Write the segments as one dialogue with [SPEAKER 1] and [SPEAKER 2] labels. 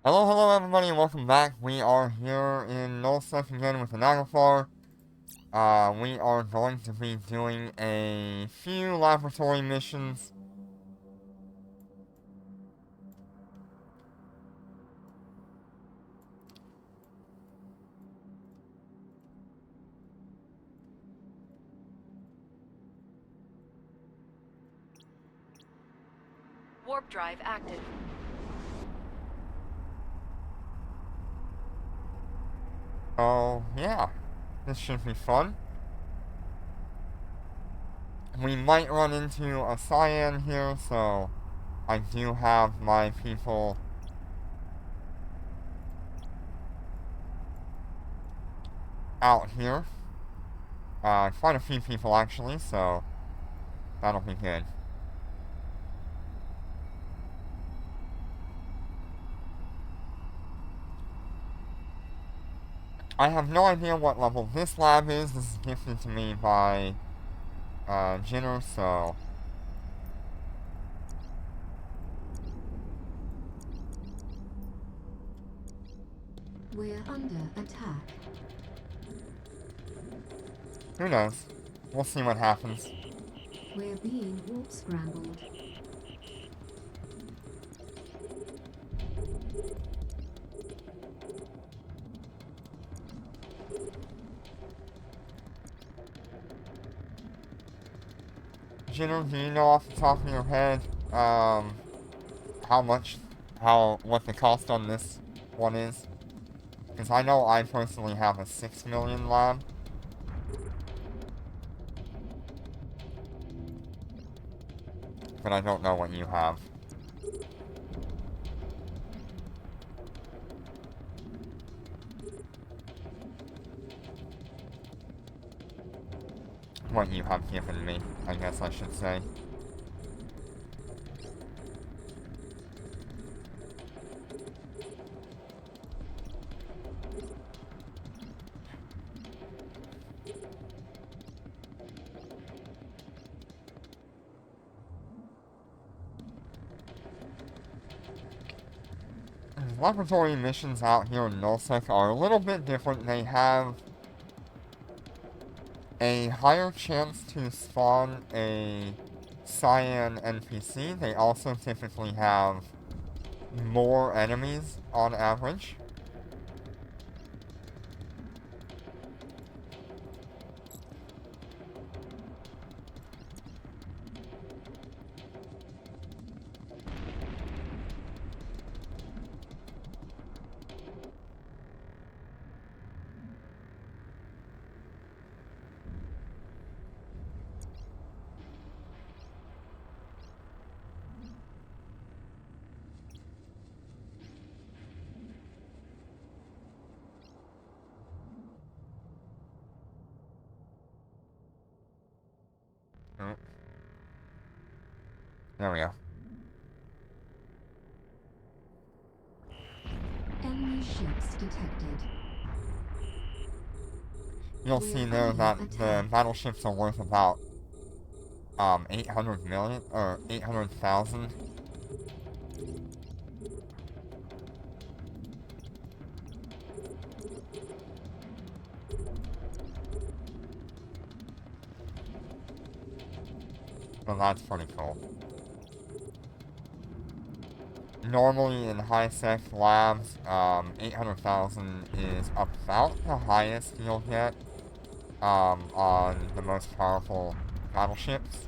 [SPEAKER 1] Hello, hello everybody, and welcome back. We are here in Nullsec again with the Nagalfar. We are going to be doing a few laboratory missions.
[SPEAKER 2] Warp drive active.
[SPEAKER 1] Oh, yeah. This should be fun. We might run into a cyan here, so I do have my people out here. Quite a few people actually, so that'll be good. I have no idea what level this lab is. This is gifted to me by Jinner, so
[SPEAKER 3] We're under attack.
[SPEAKER 1] who knows? We'll see what happens.
[SPEAKER 3] We're being warp scrambled.
[SPEAKER 1] Jinner, do you know off the top of your head, what the cost on this one is? Because I know I personally have a 6 million lab. But I don't know what you have. What you have given me, I guess I should say. Laboratory missions out here in Nullsec are a little bit different. They have a higher chance to spawn a cyan NPC. They also typically have more enemies on average. Oh. There we go.
[SPEAKER 3] Enemy ships detected.
[SPEAKER 1] You'll see there that the battleships are worth about 800 million or 800,000. So that's pretty cool. Normally in high-sec labs, 800,000 is about the highest you'll get on the most powerful battleships.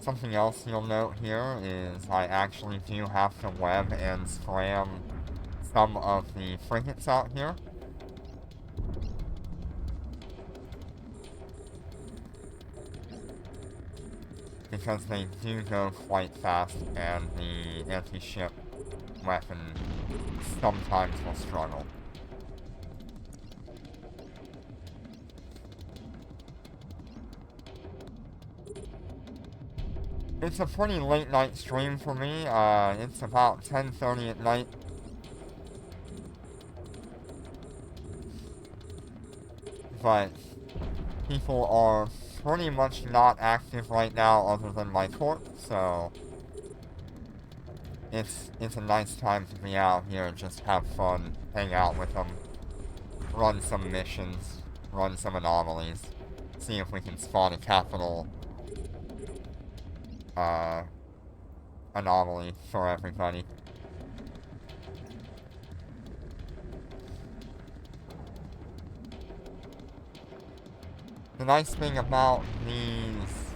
[SPEAKER 1] Something else you'll note here is I actually do have to web and scram some of the frigates out here. Because they do go quite fast and the anti-ship weapon sometimes will struggle. It's a pretty late night stream for me. It's about 10:30 at night. but people are pretty much not active right now other than my court, so it's a nice time to be out here and just have fun, hang out with them, run some missions, run some anomalies, see if we can spawn a capital anomaly for everybody. The nice thing about these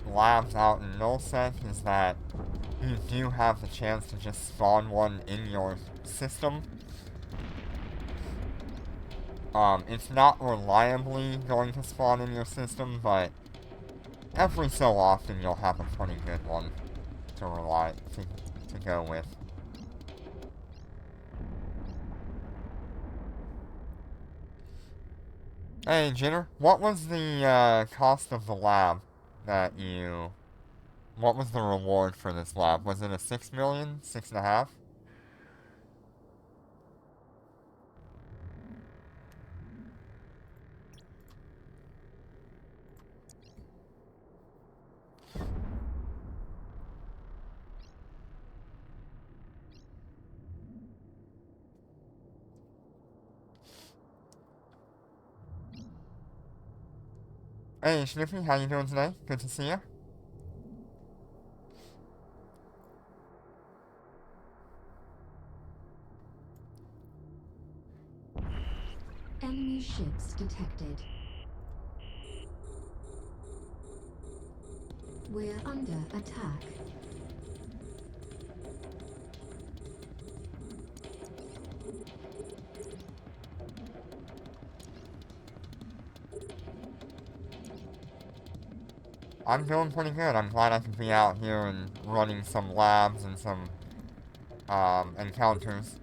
[SPEAKER 1] labs out in Nullsec is that you do have the chance to just spawn one in your system. It's not reliably going to spawn in your system, but every so often you'll have a pretty good one to go with. Hey, Jenner, what was the cost of the lab that you... What was the reward for this lab? Was it a 6 million? 6.5? Hey, Snoopy, how you doing today? Good to see you.
[SPEAKER 3] Enemy ships detected. We're under attack.
[SPEAKER 1] I'm doing pretty good. I'm glad I can be out here and running some labs and some encounters.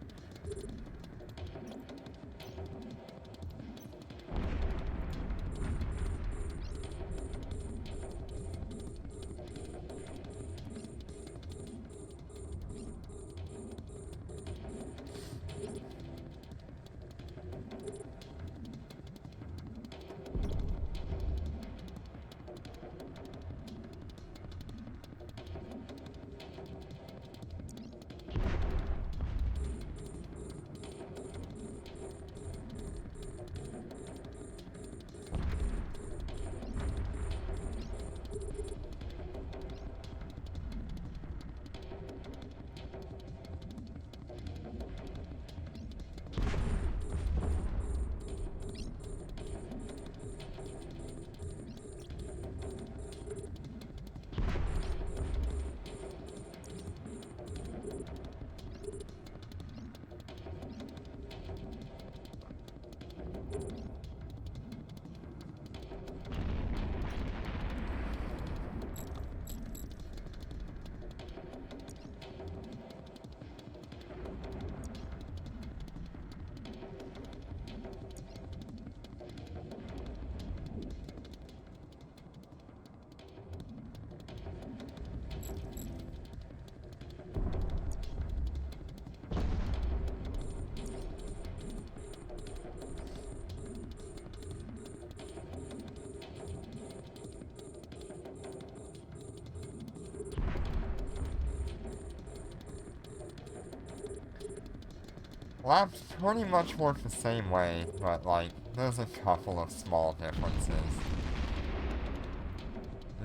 [SPEAKER 1] Labs pretty much work the same way, but like, there's a couple of small differences.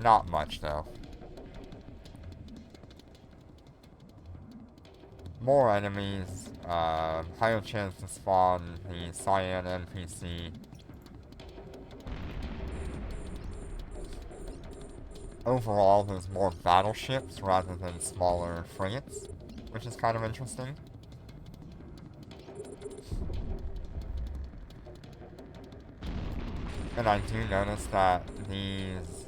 [SPEAKER 1] Not much though. More enemies, higher chance to spawn the Cyan NPC. Overall, there's more battleships rather than smaller frigates, which is kind of interesting. And I do notice that these,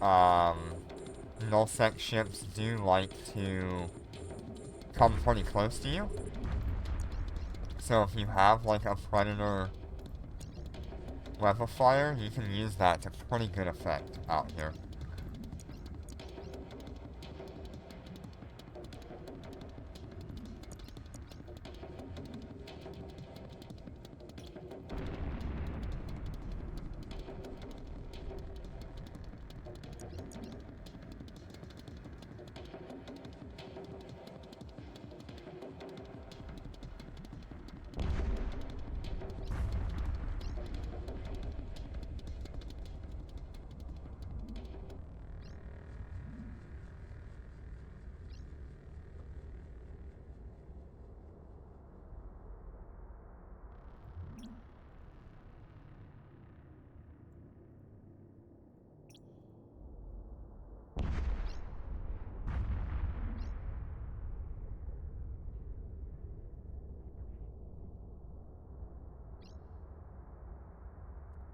[SPEAKER 1] Nullsec ships do like to come pretty close to you. So if you have, like, a Predator Weapon you can use that to pretty good effect out here.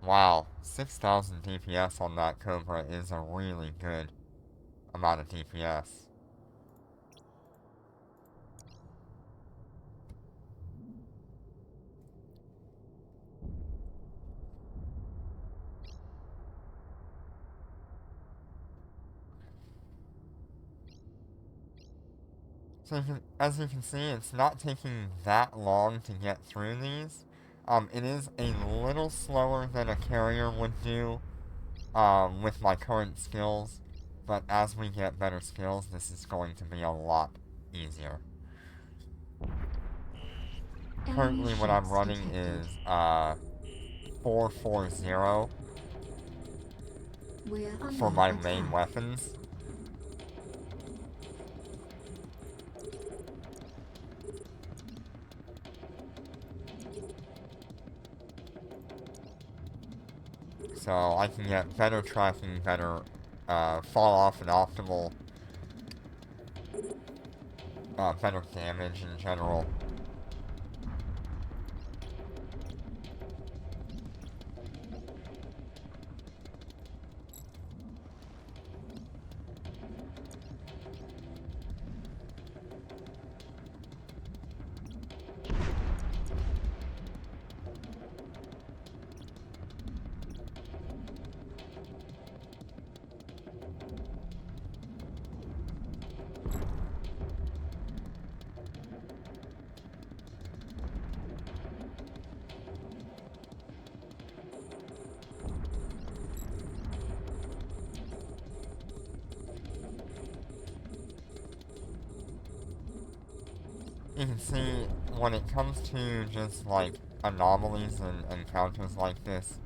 [SPEAKER 1] Wow, 6,000 DPS on that Cobra is a really good amount of DPS. So as you can see, it's not taking that long to get through these. It is a little slower than a carrier would do with my current skills, but as we get better skills, this is going to be a lot easier. Currently what I'm running is 440 for my main weapons. So I can get better tracking, better fall off and optimal, better damage in general. You can see, when it comes to just, like, anomalies and encounters like this,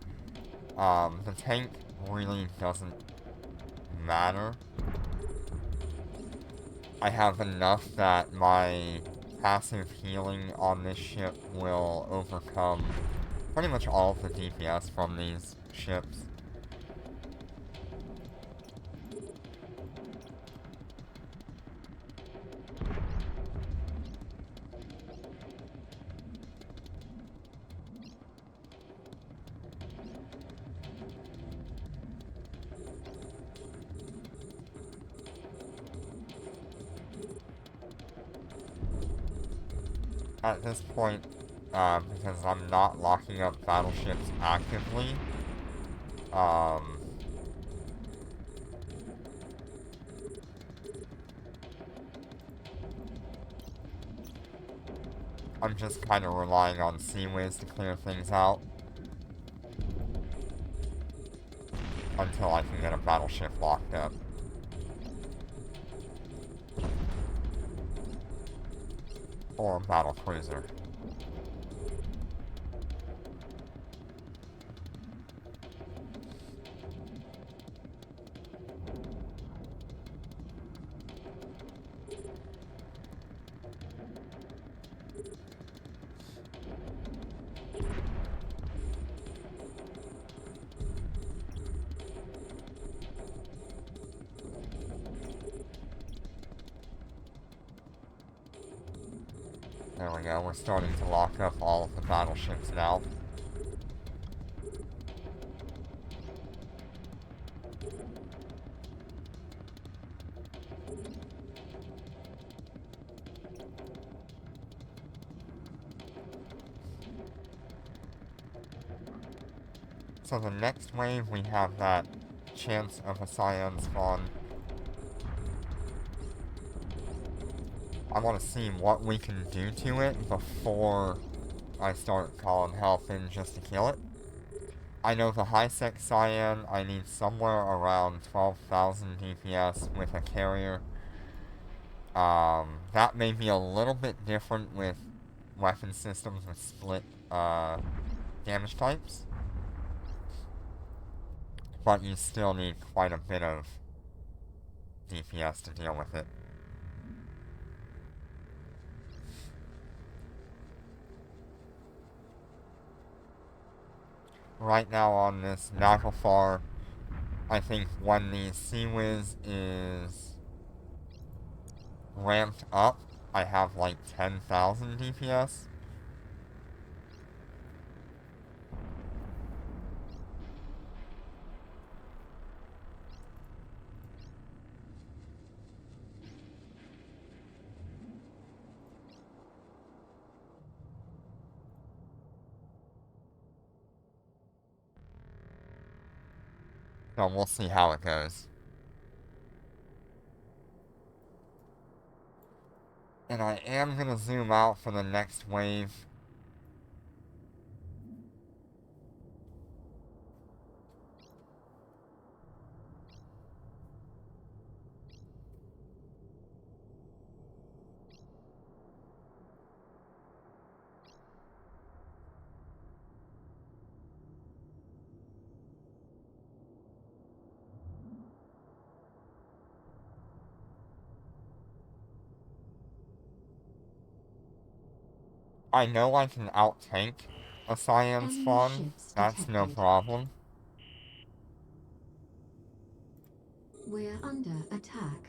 [SPEAKER 1] the tank really doesn't matter. I have enough that my passive healing on this ship will overcome pretty much all of the DPS from these ships. At this point, because I'm not locking up battleships actively, I'm just kind of relying on seaways to clear things out until I can get a battleship locked up. Or a battle cruiser. There we go, we're starting to lock up all of the battleships now. So the next wave, we have that chance of a Cyan spawn. I want to see what we can do to it before I start calling help in just to kill it. I know the high-sec Cyan, I need somewhere around 12,000 DPS with a carrier. That may be a little bit different with weapon systems with split damage types. But you still need quite a bit of DPS to deal with it. Right now on this Nagalfar, I think when the Sea-Wiz is ramped up, I have like 10,000 DPS. So we'll see how it goes. And I am gonna zoom out for the next wave. I know I can out-tank a cyan
[SPEAKER 3] Enemy
[SPEAKER 1] spawn.
[SPEAKER 3] ships
[SPEAKER 1] That's no
[SPEAKER 3] detected.
[SPEAKER 1] problem.
[SPEAKER 3] We're under attack.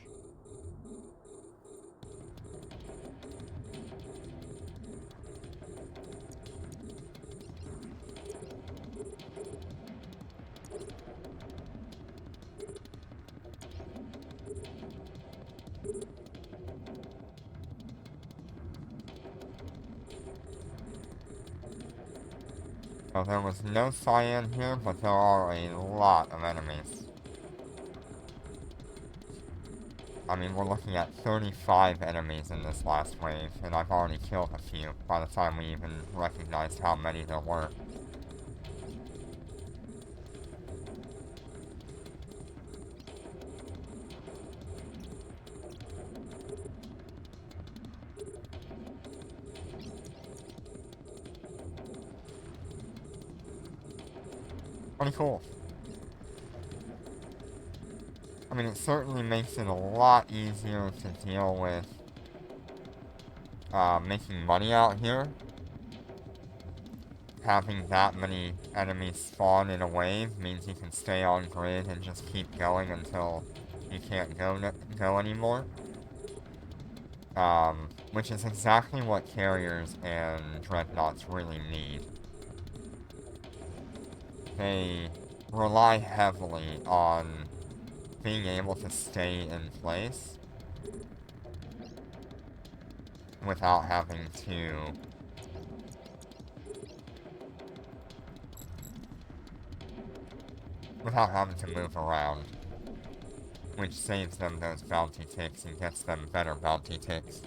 [SPEAKER 1] So there was no cyan here, but there are a lot of enemies. I mean, we're looking at 35 enemies in this last wave, and I've already killed a few by the time we even recognized how many there were. Pretty cool. I mean, it certainly makes it a lot easier to deal with making money out here. Having that many enemies spawn in a wave means you can stay on grid and just keep going until you can't go anymore. Which is exactly what carriers and dreadnoughts really need. They rely heavily on being able to stay in place without having to move around, which saves them those bounty ticks and gets them better bounty ticks.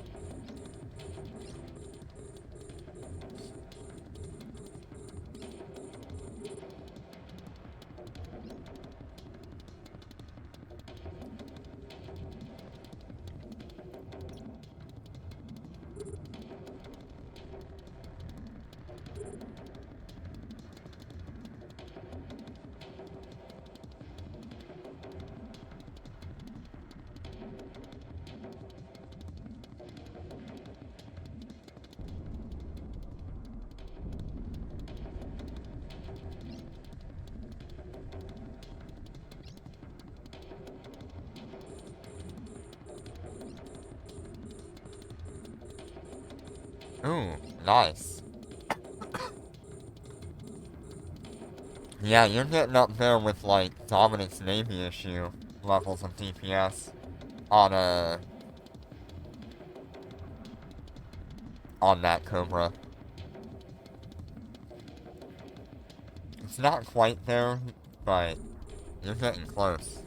[SPEAKER 1] Ooh, nice. Yeah, you're getting up there with, like, Dominic's Navy issue levels of DPS on that Cobra. It's not quite there, but you're getting close.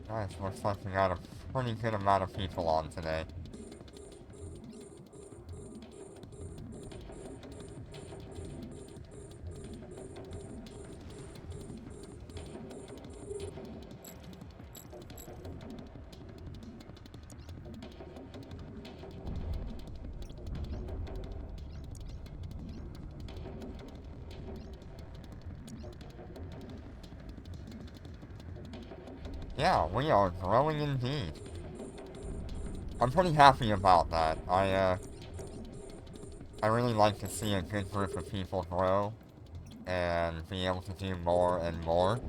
[SPEAKER 1] Nice, looks like we got a pretty good amount of people on today. Yeah, we are growing indeed. I'm pretty happy about that. I really like to see a good group of people grow and be able to do more and more.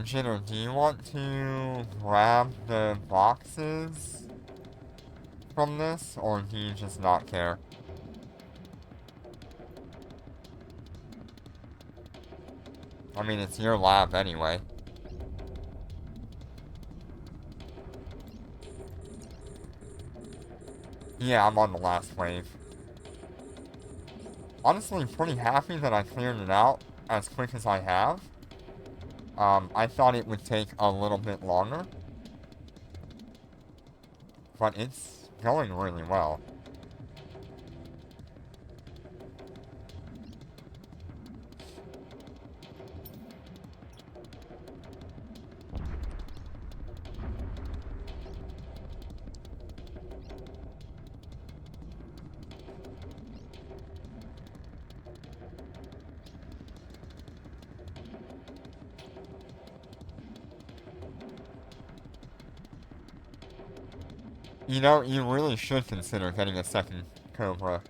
[SPEAKER 1] Jitter, do you want to grab the boxes from this, or do you just not care? I mean, it's your lab anyway. Yeah, I'm on the last wave. Honestly, pretty happy that I cleared it out as quick as I have. I thought it would take a little bit longer, but it's going really well. You know, you really should consider getting a second Cobra.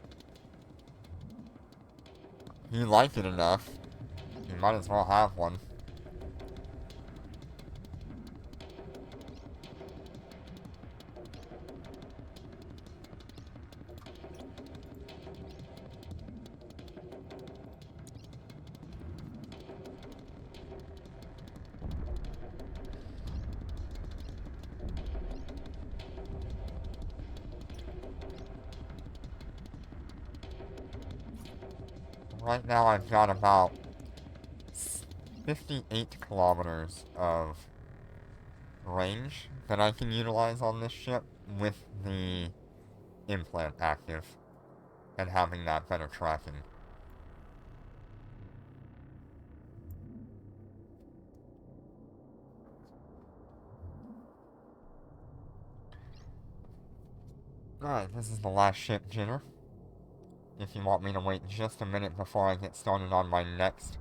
[SPEAKER 1] You like it enough, you might as well have one. Right now I've got about 58 kilometers of range that I can utilize on this ship with the implant active and having that better tracking. Alright, this is the last ship, Jitter. If you want me to wait just a minute before I get started on my next.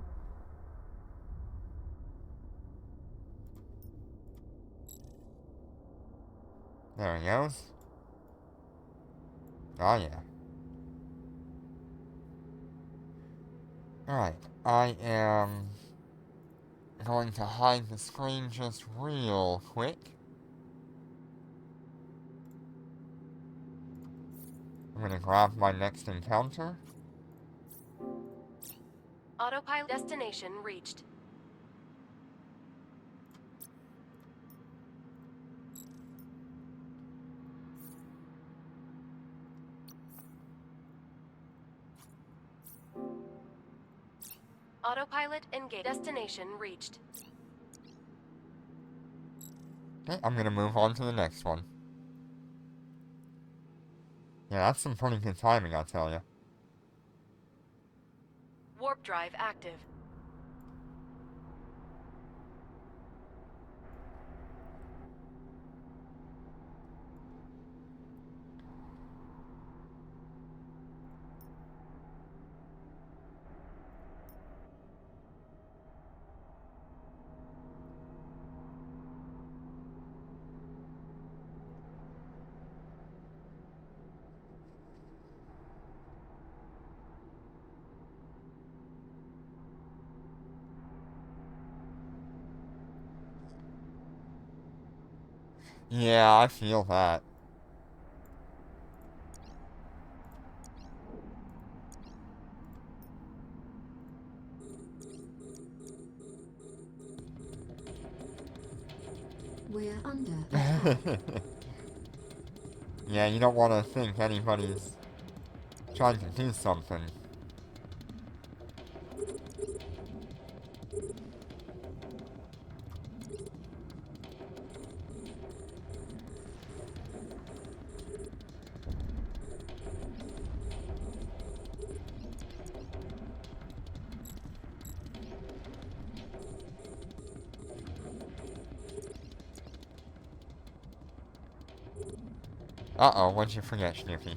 [SPEAKER 1] There he goes. Oh yeah. Alright, I am going to hide the screen just real quick. I'm gonna grab my next encounter.
[SPEAKER 2] Autopilot destination reached. Autopilot engaged. Destination reached.
[SPEAKER 1] Okay, I'm gonna move on to the next one. Yeah, that's some pretty good timing, I'll tell you.
[SPEAKER 2] Warp drive active.
[SPEAKER 1] Yeah, I feel that.
[SPEAKER 3] We're under attack.
[SPEAKER 1] Yeah, you don't want to think anybody's trying to do something. Uh-oh, what'd you forget, Snoopy?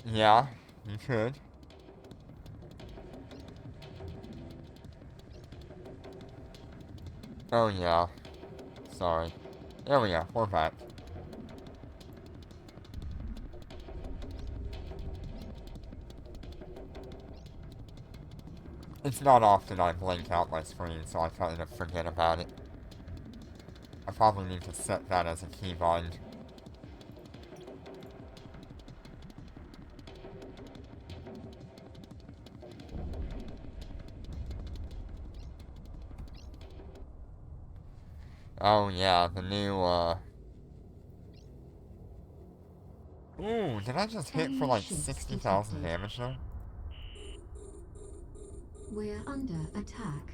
[SPEAKER 1] Yeah, you could. Oh yeah. Sorry. There we go, we're back. It's not often I blank out my screen, so I kind of forget about it. I probably need to set that as a keybind. Oh yeah, the new, Ooh, did I just hit for like 60,000 damage there?
[SPEAKER 3] We're under attack.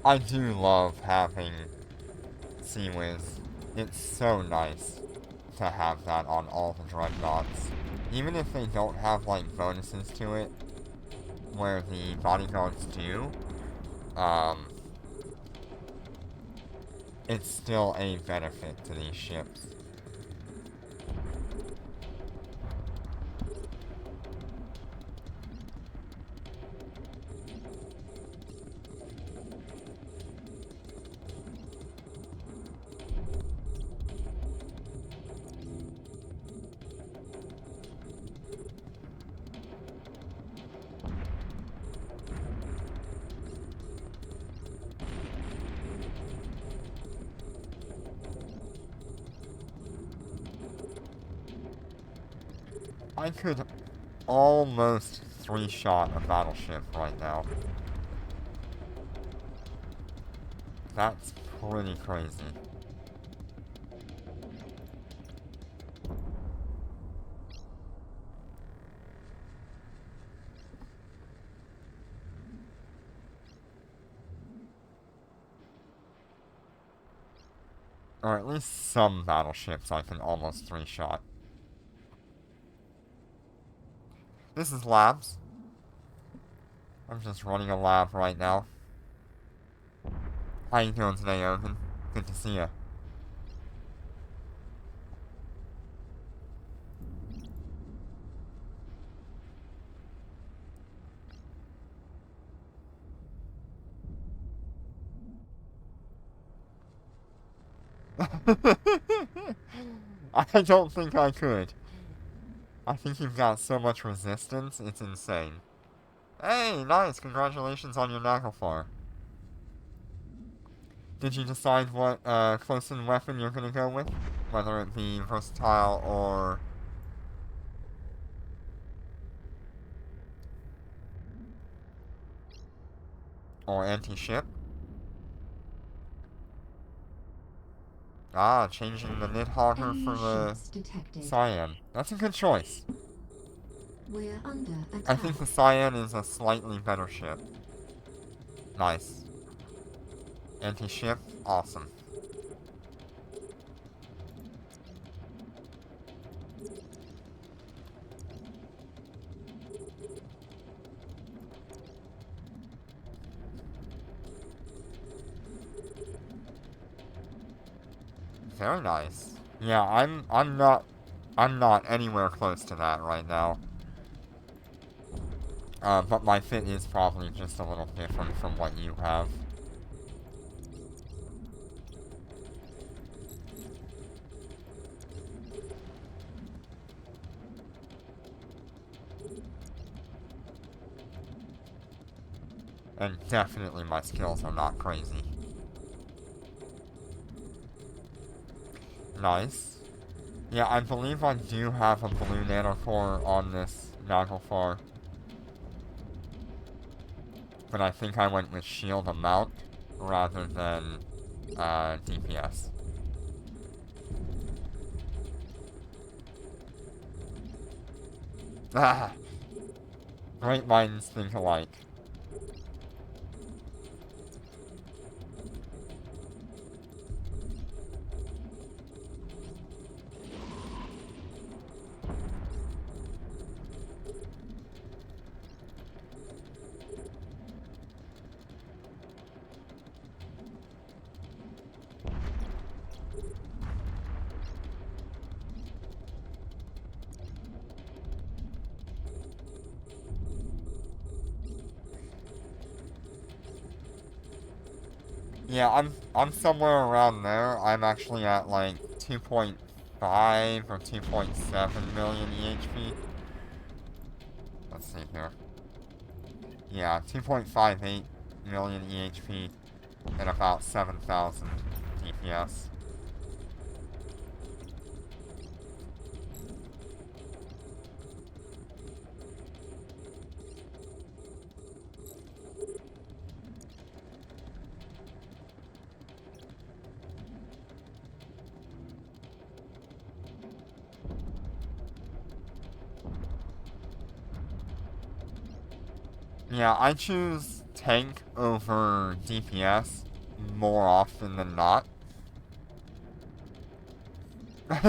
[SPEAKER 1] I do love having Sea-Wiz. It's so nice to have that on all the Dreadnoughts. Even if they don't have, like, bonuses to it, where the bodyguards do, it's still a benefit to these ships. I could almost three-shot a battleship right now. That's pretty crazy. Or at least some battleships I can almost three-shot. This is labs. I'm just running a lab right now. How you doing today, Oven? Good to see you. I don't think I could. I think you've got so much resistance, it's insane. Hey, nice! Congratulations on your Nagalfar. Did you decide what close-in weapon you're gonna go with? Whether it be versatile or anti-ship? Ah, changing the Nidhogger for the Cyan. That's a good choice.
[SPEAKER 3] We're under attack.
[SPEAKER 1] I think the Cyan is a slightly better ship. Nice. Anti-ship, awesome. Very nice. Yeah, I'm not anywhere close to that right now. But my fit is probably just a little different from what you have. And definitely my skills are not crazy. Nice. Yeah, I believe I do have a blue nanocore on this Nagalfar. but I think I went with shield amount rather than DPS. Ah! Great minds think alike. Yeah, I'm somewhere around there. I'm actually at like 2.5 or 2.7 million EHP. Let's see here. Yeah, 2.58 million EHP and about 7,000 DPS. Yeah, I choose tank over DPS more often than not. I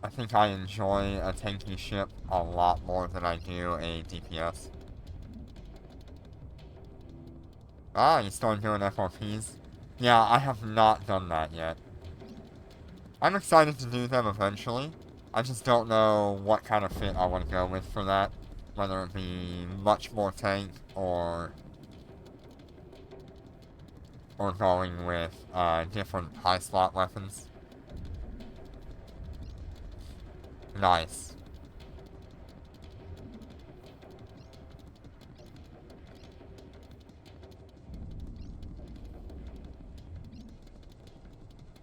[SPEAKER 1] think I enjoy a tanky ship a lot more than I do a DPS. Ah, you started doing FRPs? Yeah, I have not done that yet. I'm excited to do them eventually. I just don't know what kind of fit I want to go with for that. Whether it be much more tank or going with different high slot weapons. Nice.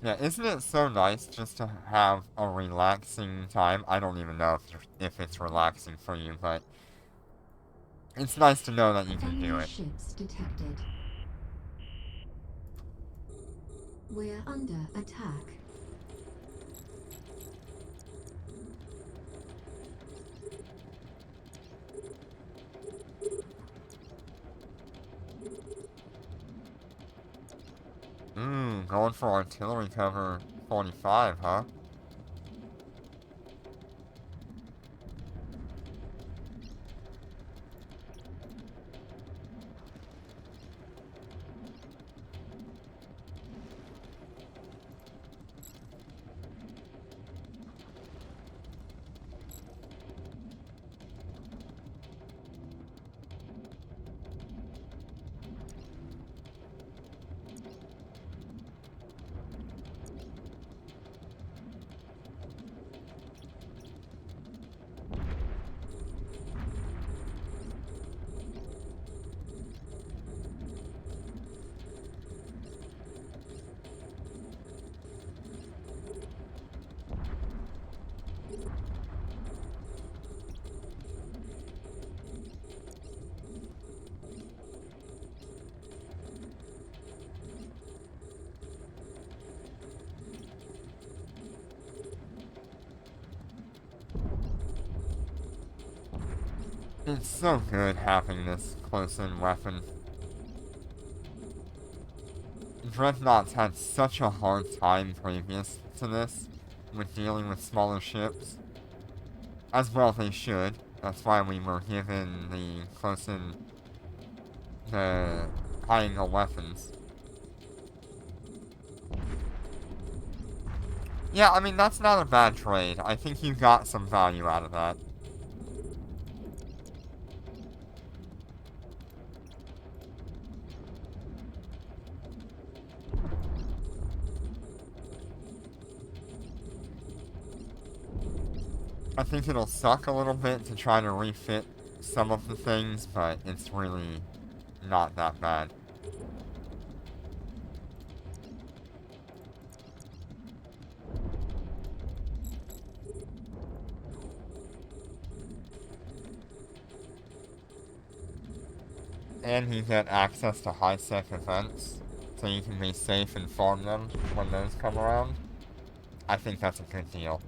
[SPEAKER 1] Yeah, isn't it so nice just to have a relaxing time? I don't even know if it's relaxing for you, but it's nice to know that you can do
[SPEAKER 3] Enemy
[SPEAKER 1] it.
[SPEAKER 3] ships detected. We're under attack.
[SPEAKER 1] Going for artillery cover 45, huh? It's so good having this close-in weapon. Dreadnoughts had such a hard time previous to this with dealing with smaller ships. As well they should. That's why we were given the close-in, the high-angle weapons. Yeah, I mean, that's not a bad trade. I think you got some value out of that. I think it'll suck a little bit to try to refit some of the things, but it's really not that bad. and you get access to high-sec events, so you can be safe and farm them when those come around. I think that's a good deal.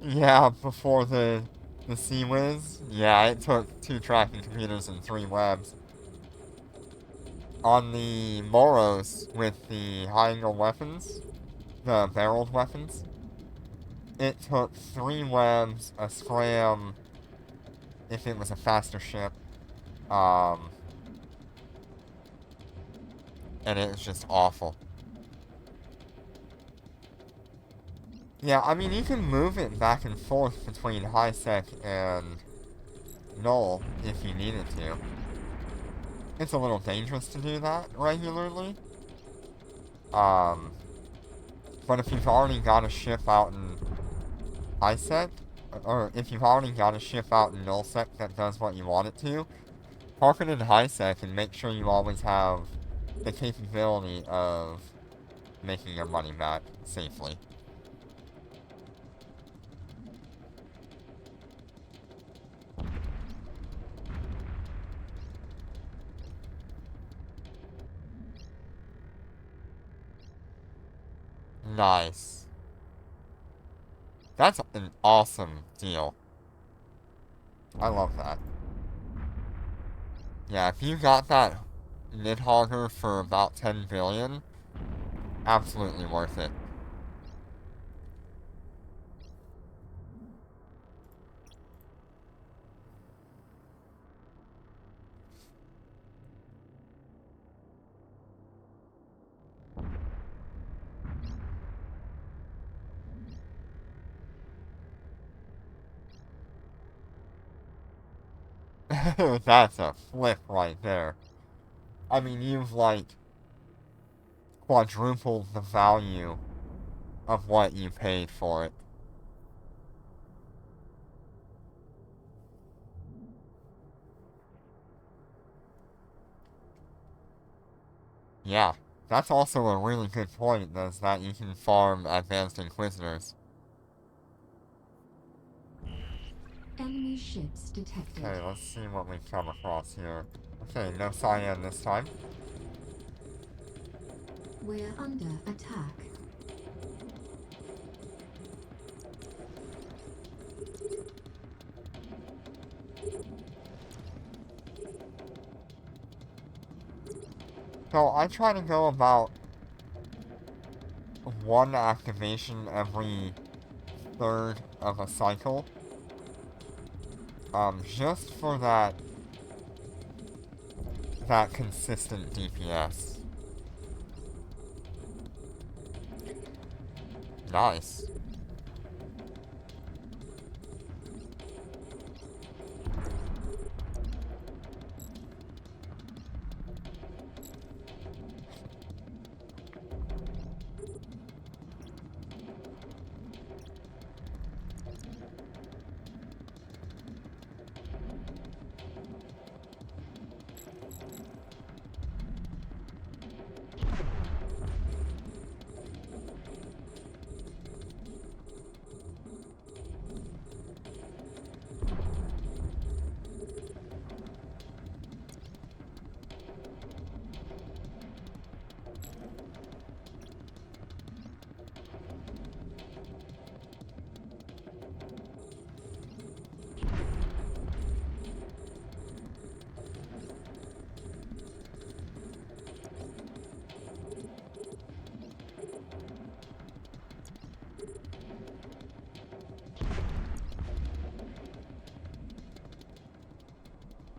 [SPEAKER 1] Yeah, before the Sea Whiz, yeah, it took 2 tracking computers and 3 webs. On the Moros with the high-angle weapons, the barreled weapons, it took 3 webs, a scram, if it was a faster ship, and it was just awful. Yeah, I mean, you can move it back and forth between high-sec and null if you needed to. It's a little dangerous to do that regularly. But if you've already got a ship out in high-sec, or if you've already got a ship out in Nullsec that does what you want it to, park it in high-sec and make sure you always have the capability of making your money back safely. Nice. That's an awesome deal. I love that. Yeah, if you got that Nidhogger for about 10 billion, absolutely worth it. That's a flip right there. I mean, you've, like, quadrupled the value of what you paid for it. Yeah, that's also a really good point, is that you can farm advanced Inquisitors.
[SPEAKER 3] Enemy ships detected.
[SPEAKER 1] Okay, let's see what we come across here. Okay, no cyan this time.
[SPEAKER 3] We're under attack.
[SPEAKER 1] So I try to go about 1 activation every third of a cycle. Just for that consistent DPS. Nice.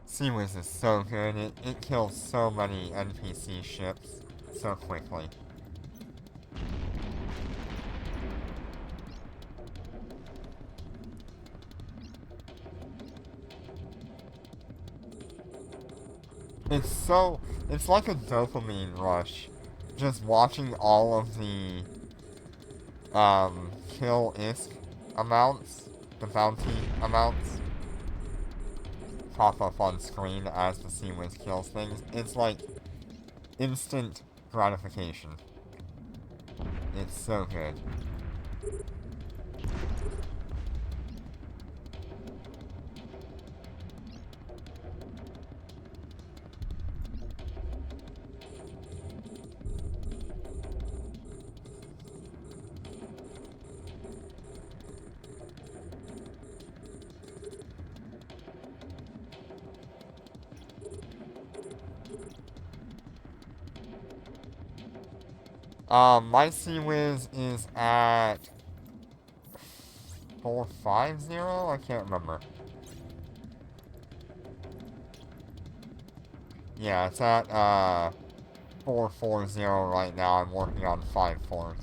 [SPEAKER 1] Seawiz is so good, it kills so many NPC ships so quickly. It's like a dopamine rush just watching all of the kill ISK amounts, the bounty amounts, pop up on screen as the Sea-Wiz kills things, it's like instant gratification. It's so good. My Sea-Wiz is at 450? I can't remember. Yeah, it's at, 440 right now. I'm working on 5-4.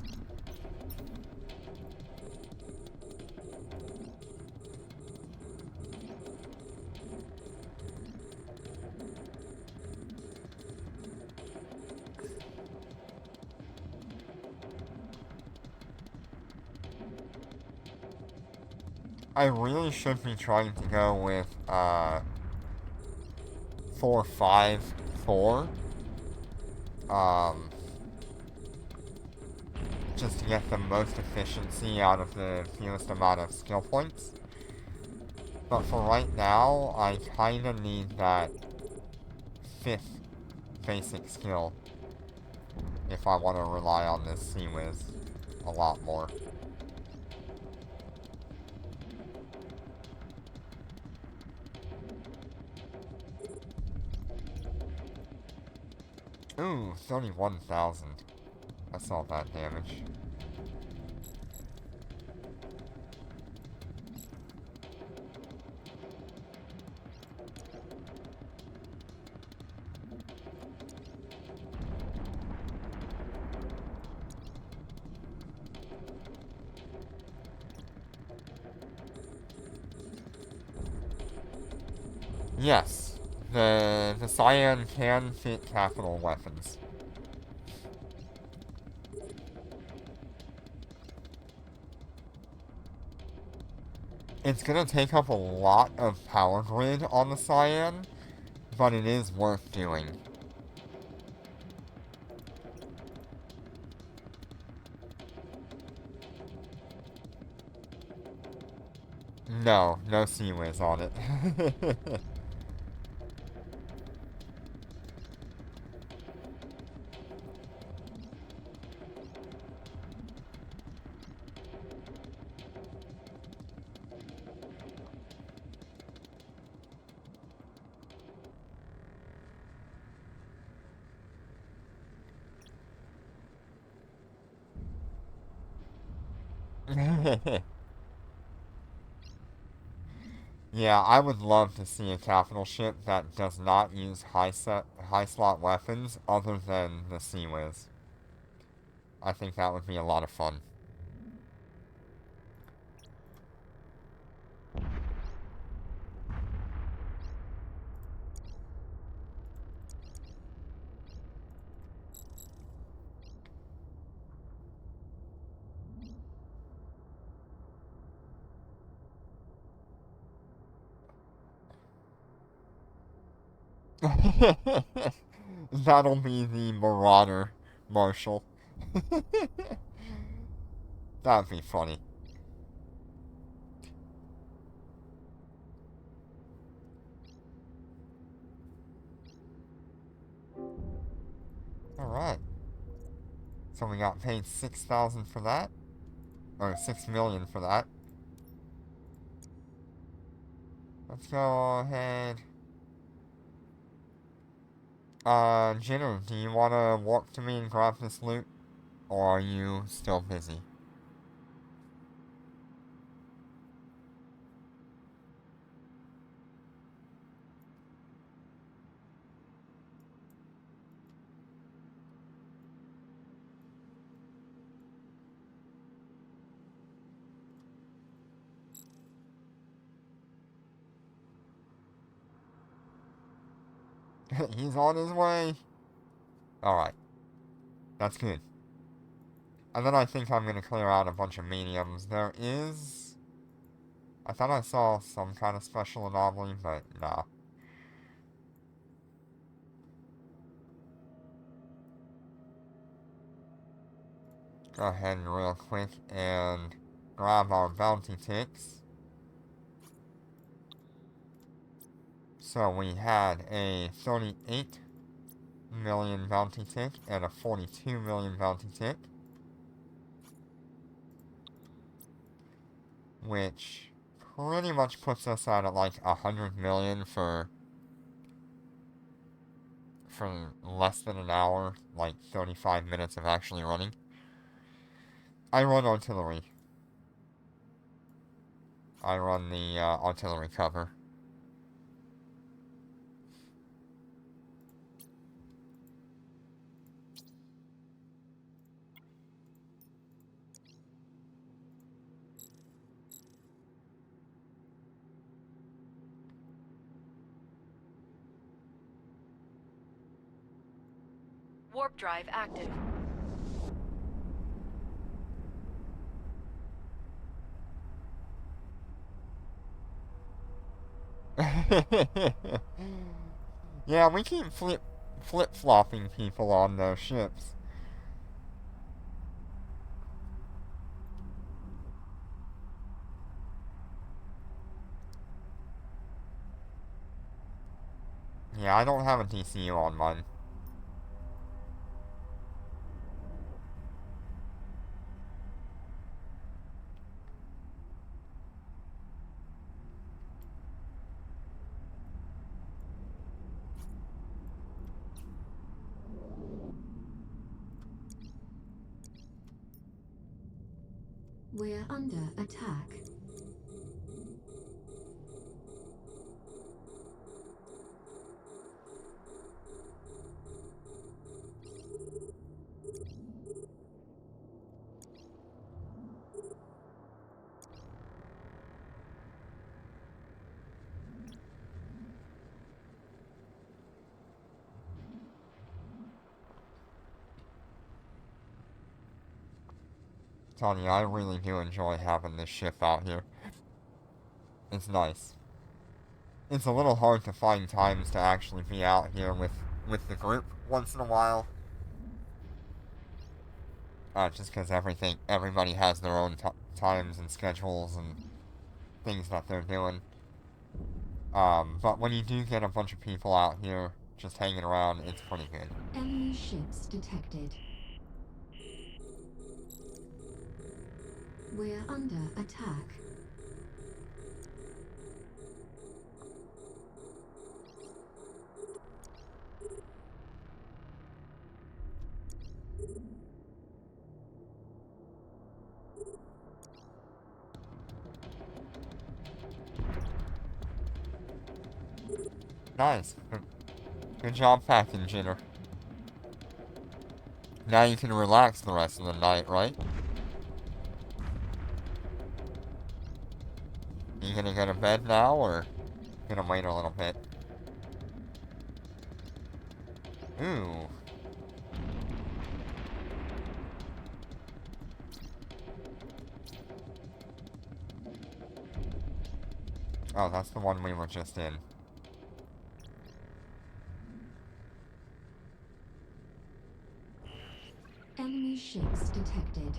[SPEAKER 1] I really should be trying to go with, 454. Just to get the most efficiency out of the fewest amount of skill points. But for right now, I kinda need that 5th basic skill if I want to rely on this Sea-Wiz a lot more. Ooh, 31,000. That's not bad damage. Yes, the Cyan can fit capital weapons. It's gonna take up a lot of power grid on the Cyan, but it is worth doing. No, no Sea-Wiz on it. Yeah, I would love to see a capital ship that does not use high slot weapons other than the Sea-Wiz. I think that would be a lot of fun. That'll be the Marauder Marshal. That'd be funny. Alright. So we got paid 6,000 for that. Or 6 million for that. Let's go ahead. Jitter, do you want to walk to me and grab this loot? Or are you still busy? He's on his way. Alright. That's good. And then I think I'm gonna clear out a bunch of mediums. There is... I thought I saw some kind of special anomaly, but nah. Go ahead and real quick and grab our bounty ticks. So we had a 38 million bounty tick and a 42 million bounty tick, which pretty much puts us at like 100 million for less than an hour, like 35 minutes of actually running. I run artillery. I run the artillery cover.
[SPEAKER 2] Warp drive active.
[SPEAKER 1] Yeah, we keep flip-flopping people on those ships. Yeah, I don't have a DCU on mine.
[SPEAKER 3] We're under attack.
[SPEAKER 1] Telling you, I really do enjoy having this ship out here. It's nice. It's a little hard to find times to actually be out here with the group once in a while. Just because everybody has their own times and schedules and things that they're doing. But when you do get a bunch of people out here just hanging around, it's pretty good.
[SPEAKER 3] Enemy ships detected. We're under attack.
[SPEAKER 1] Nice. Good job packing, Jitter. Now you can relax the rest of the night, right? You gonna go to bed now, or gonna wait a little bit? Ooh. Oh, that's the one we were just in.
[SPEAKER 3] Enemy ships detected.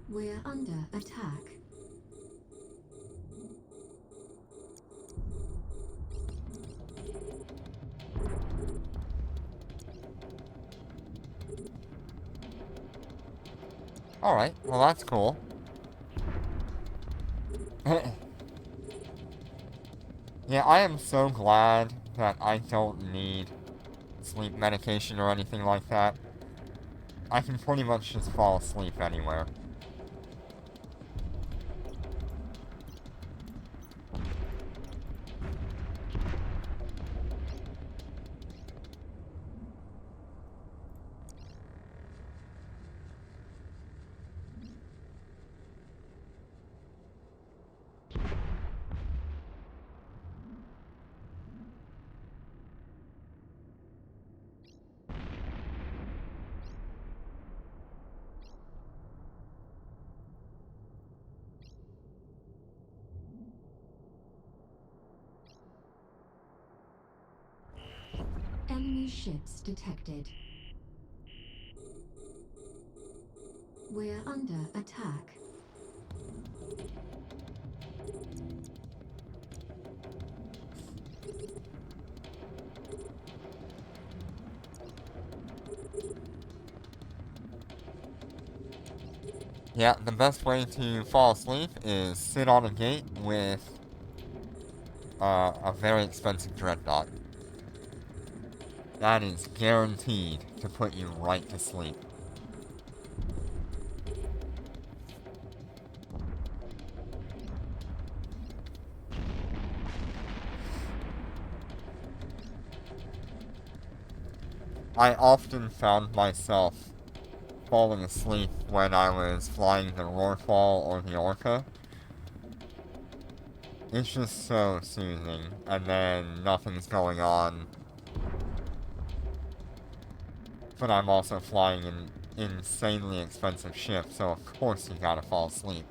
[SPEAKER 3] We're under attack.
[SPEAKER 1] Alright, well that's cool. Yeah, I am so glad that I don't need sleep medication or anything like that. I can pretty much just fall asleep anywhere.
[SPEAKER 3] Enemy ships detected. We're under attack.
[SPEAKER 1] Yeah, the best way to fall asleep is sit on a gate with a very expensive Dreadnought. That is guaranteed to put you right to sleep. I often found myself falling asleep when I was flying the Roarfall or the Orca. It's just so soothing, and then nothing's going on. But I'm also flying an insanely expensive ship, so of course you gotta fall asleep.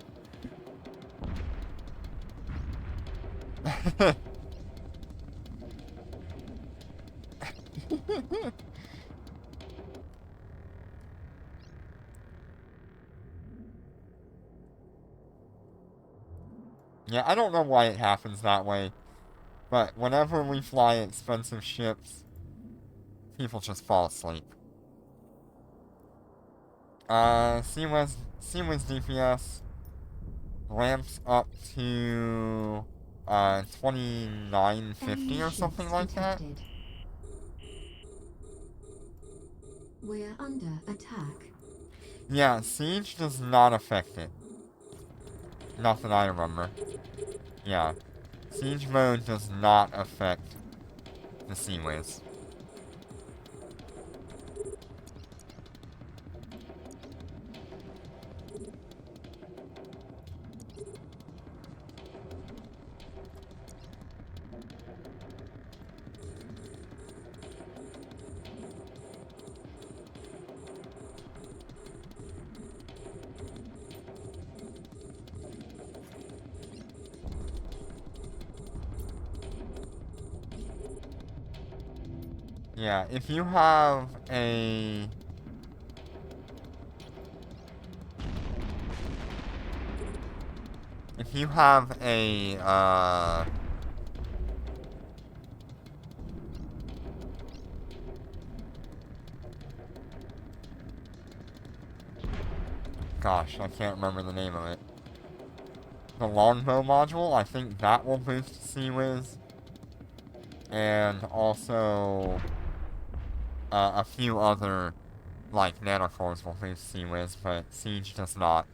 [SPEAKER 1] Yeah, I don't know why it happens that way, but whenever we fly expensive ships, people just fall asleep. Seawiz DPS ramps up to 2950 or something like that.
[SPEAKER 3] We're under attack.
[SPEAKER 1] Yeah, Siege does not affect it. Not that I remember. Yeah. Siege mode does not affect the Seaways. Yeah, if you have a... If you have a, gosh, I can't remember the name of it. The longbow module, I think that will boost Seawiz. And also, a few other, like, nanocores will boost Seawiz, but Siege does not.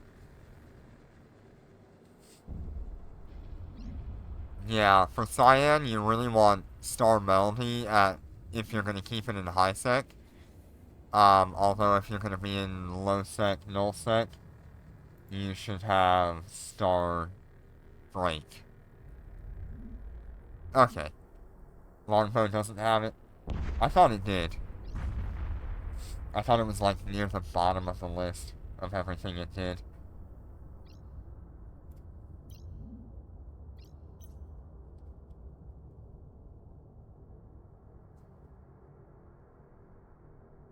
[SPEAKER 1] Yeah, for Cyan, you really want Star Melody at, if you're gonna keep it in high sec. Although if you're gonna be in low sec, null sec, you should have Star Break. Okay. Longbow doesn't have it. I thought it did. I thought it was like near the bottom of the list of everything it did.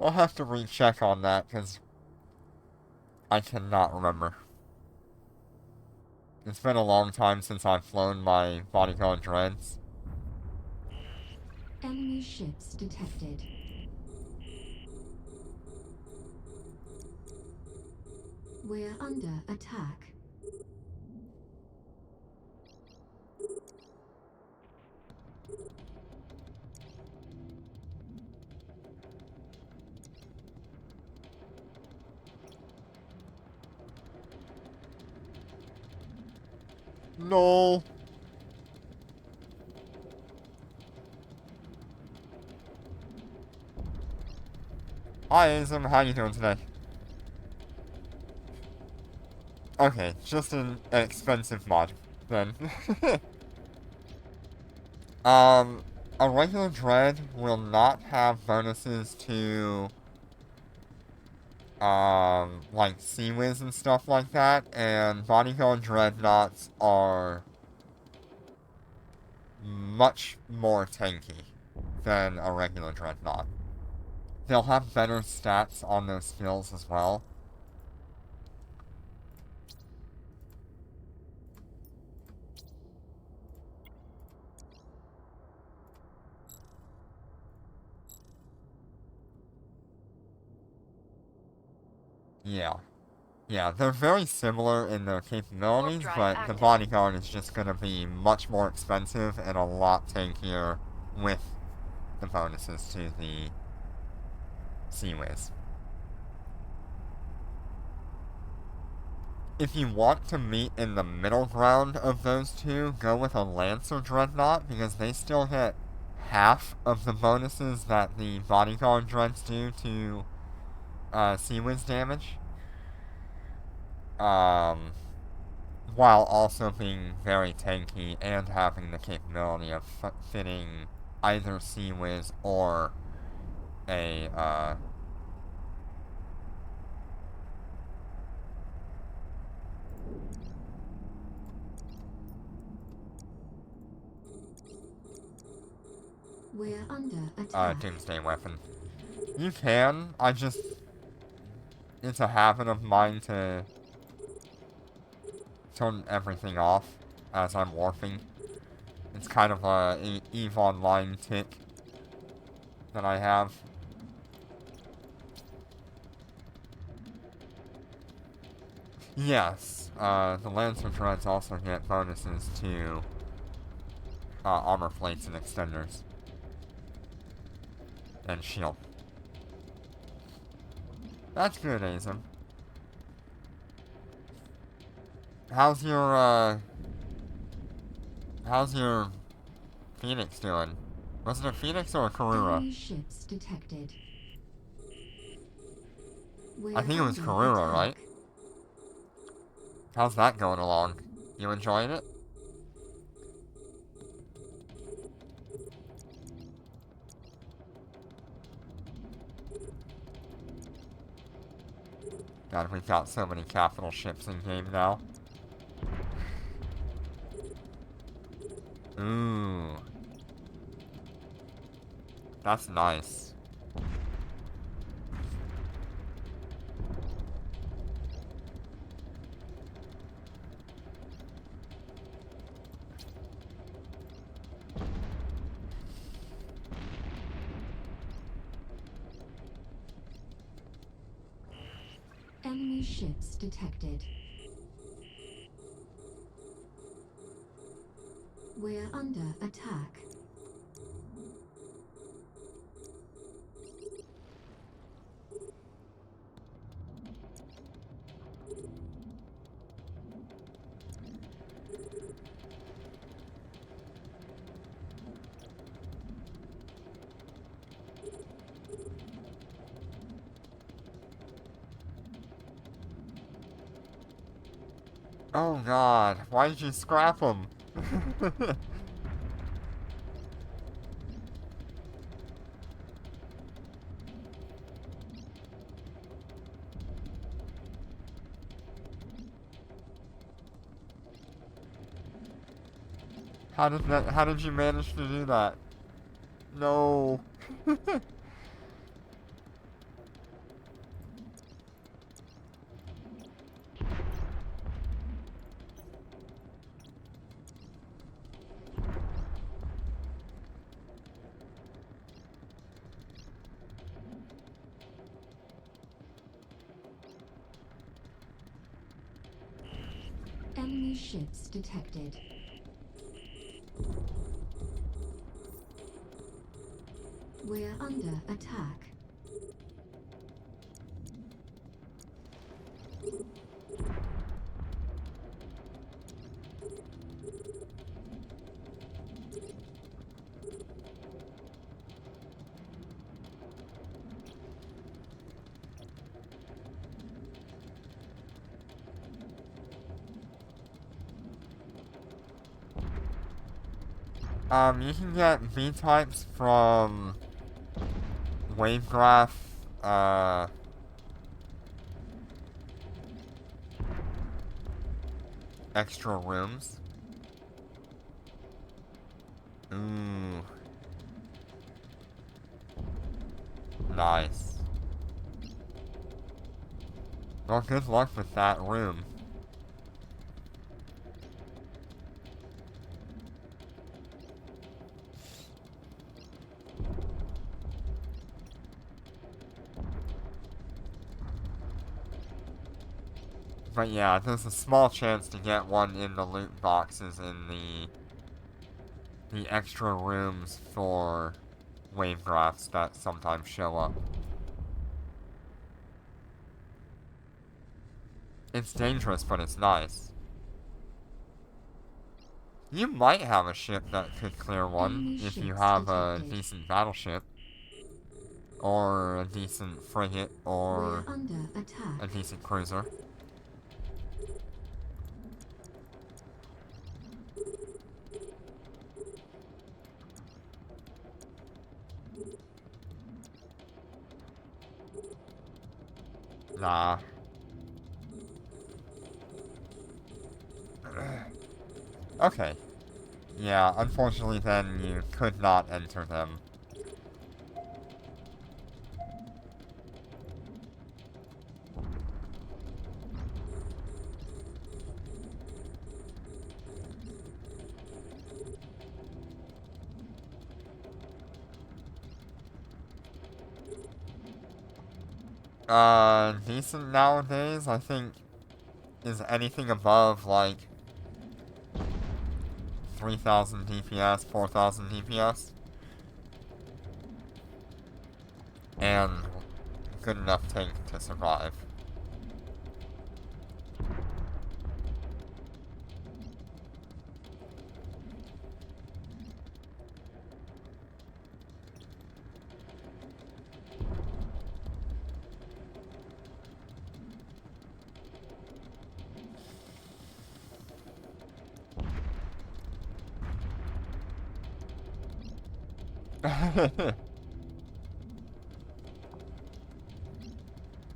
[SPEAKER 1] I'll have to recheck on that, because I cannot remember. It's been a long time since I've flown my bodyguard dreads.
[SPEAKER 3] Enemy ships detected. We're under attack.
[SPEAKER 1] No. Hi, Azim. How you doing today? Okay, just an expensive mod, then. A regular dread will not have bonuses to, like Seawiz and stuff like that, and bodyguard dreadnoughts are much more tanky than a regular dreadnought. they'll have better stats on those skills as well. Yeah. Yeah, they're very similar in their capabilities,
[SPEAKER 2] drive
[SPEAKER 1] but the
[SPEAKER 2] active.
[SPEAKER 1] bodyguard is just going to be much more expensive and a lot tankier with the bonuses to the Seaways. If you want to meet in the middle ground of those two, go with a Lancer Dreadnought, because they still hit half of the bonuses that the bodyguard dreads do to Seaways damage. While also being very tanky and having the capability of fitting either Seaways or a,
[SPEAKER 3] We're under attack.
[SPEAKER 1] Doomsday weapon. You can, it's a habit of mine to turn everything off as I'm warping. It's kind of a EVE Online tick that I have. Yes, the Lancer Dreads also get bonuses to armor plates and extenders. And shield. That's good, Azim. How's your Phoenix doing? Was it a Phoenix or a Karura?
[SPEAKER 3] Enemy ships detected.
[SPEAKER 1] I think it was
[SPEAKER 3] We're
[SPEAKER 1] Karura,
[SPEAKER 3] under
[SPEAKER 1] right?
[SPEAKER 3] attack.
[SPEAKER 1] How's that going along? You enjoying it? God, we've got so many capital ships in game now. Ooh. That's nice.
[SPEAKER 3] Enemy ships detected. We're under attack.
[SPEAKER 1] Oh god, why did you scrap them? How did you manage to do that? No.
[SPEAKER 3] Enemy ships detected. We're under attack.
[SPEAKER 1] You can get V-types from Wavegraph, extra rooms. Ooh. Nice. Well, good luck with that room. But yeah, there's a small chance to get one in the loot boxes in the extra rooms for wavegraphs that sometimes show up. It's dangerous, but it's nice. You might have a ship that could clear one if you have a decent battleship. Or a decent frigate, or
[SPEAKER 3] We're under attack.
[SPEAKER 1] a decent cruiser. Nah. Okay. Yeah, unfortunately then you could not enter them. Decent nowadays, I think, is anything above, like, 3,000 DPS, 4,000 DPS. And good enough tank to survive.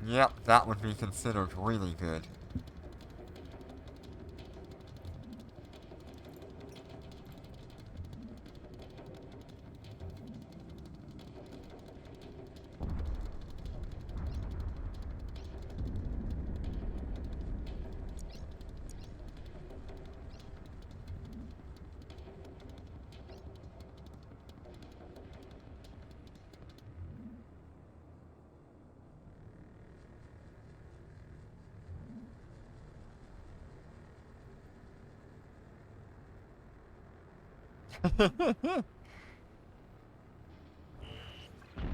[SPEAKER 1] Yep, that would be considered really good.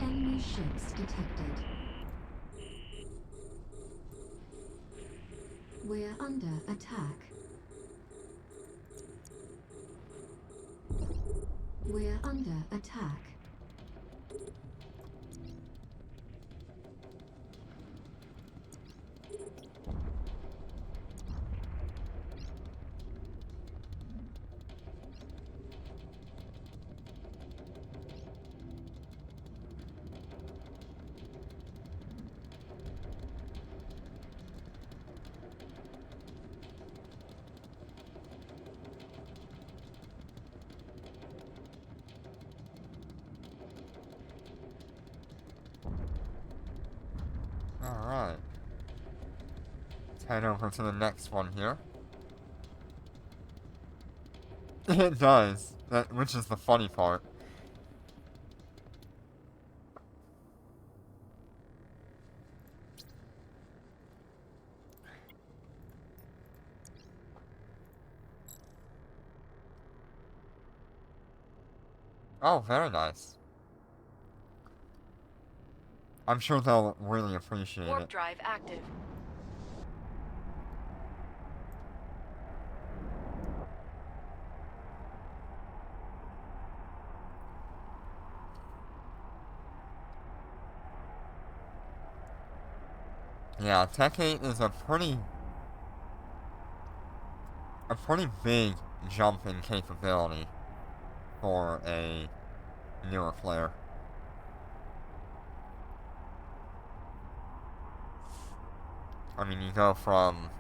[SPEAKER 3] Enemy ships detected. We're under attack. We're under attack.
[SPEAKER 1] Alright. Let's head over to the next one here. It does, which is the funny part. Oh, very nice. I'm sure they'll really appreciate
[SPEAKER 2] Warp
[SPEAKER 1] it.
[SPEAKER 2] drive active.
[SPEAKER 1] Yeah, Tech 8 is a pretty big jump in capability for a newer player. I mean, you go from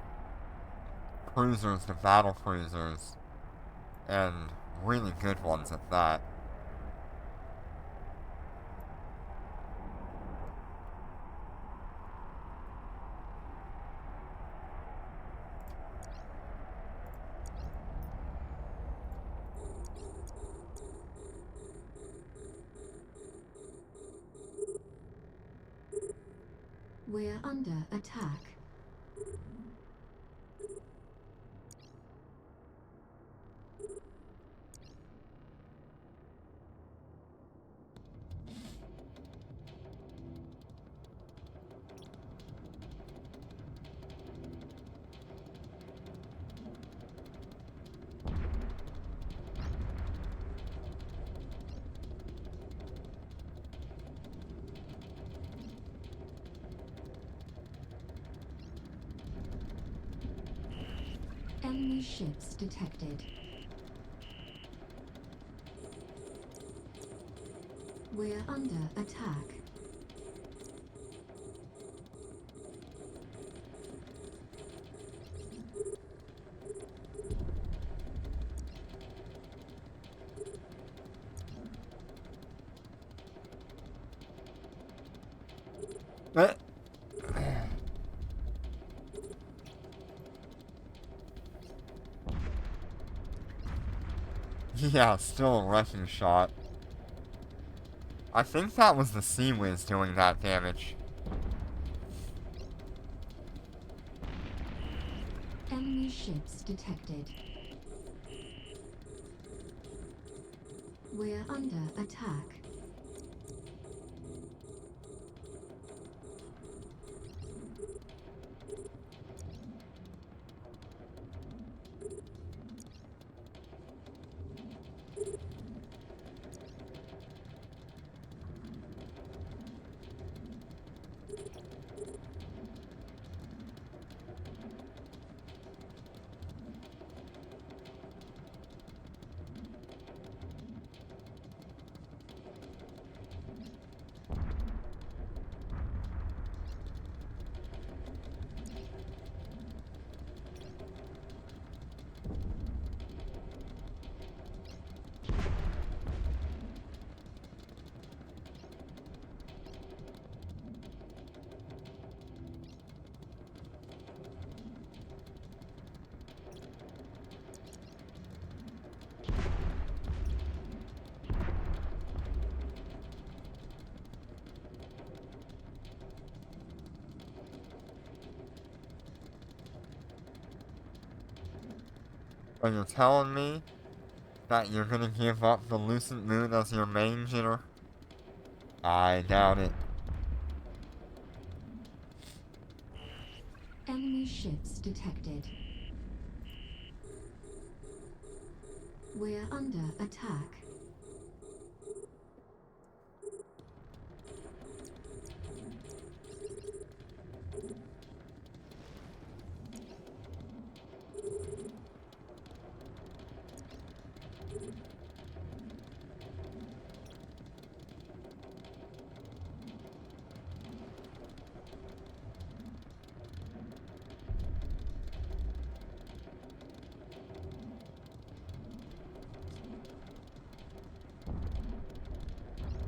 [SPEAKER 1] cruisers to battle cruisers, and really good ones at that.
[SPEAKER 3] We're under attack. Enemy ships detected. We're under attack.
[SPEAKER 1] Eh. Yeah, still a wrecking shot. I think that was the Sea Whiz doing that damage.
[SPEAKER 3] Enemy ships detected. We're under attack.
[SPEAKER 1] Are you telling me that you're gonna give up the Lucent Moon as your main jitter? I doubt it.
[SPEAKER 3] Enemy ships detected. We're under attack.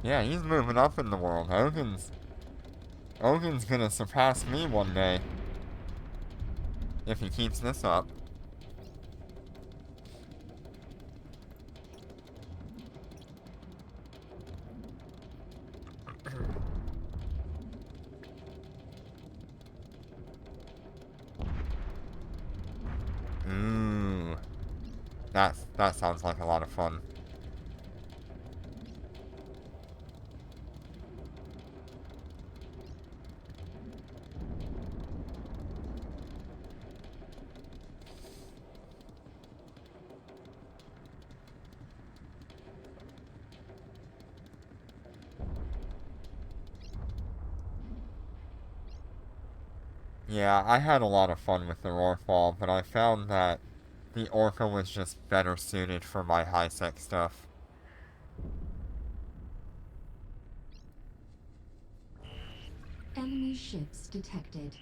[SPEAKER 1] Yeah, he's moving up in the world. Ogun's gonna surpass me one day. If he keeps this up. Ooh. That sounds like a lot of fun. Yeah, I had a lot of fun with the Roarfall, but I found that the Orca was just better suited for my high-sec stuff.
[SPEAKER 3] Enemy ships detected.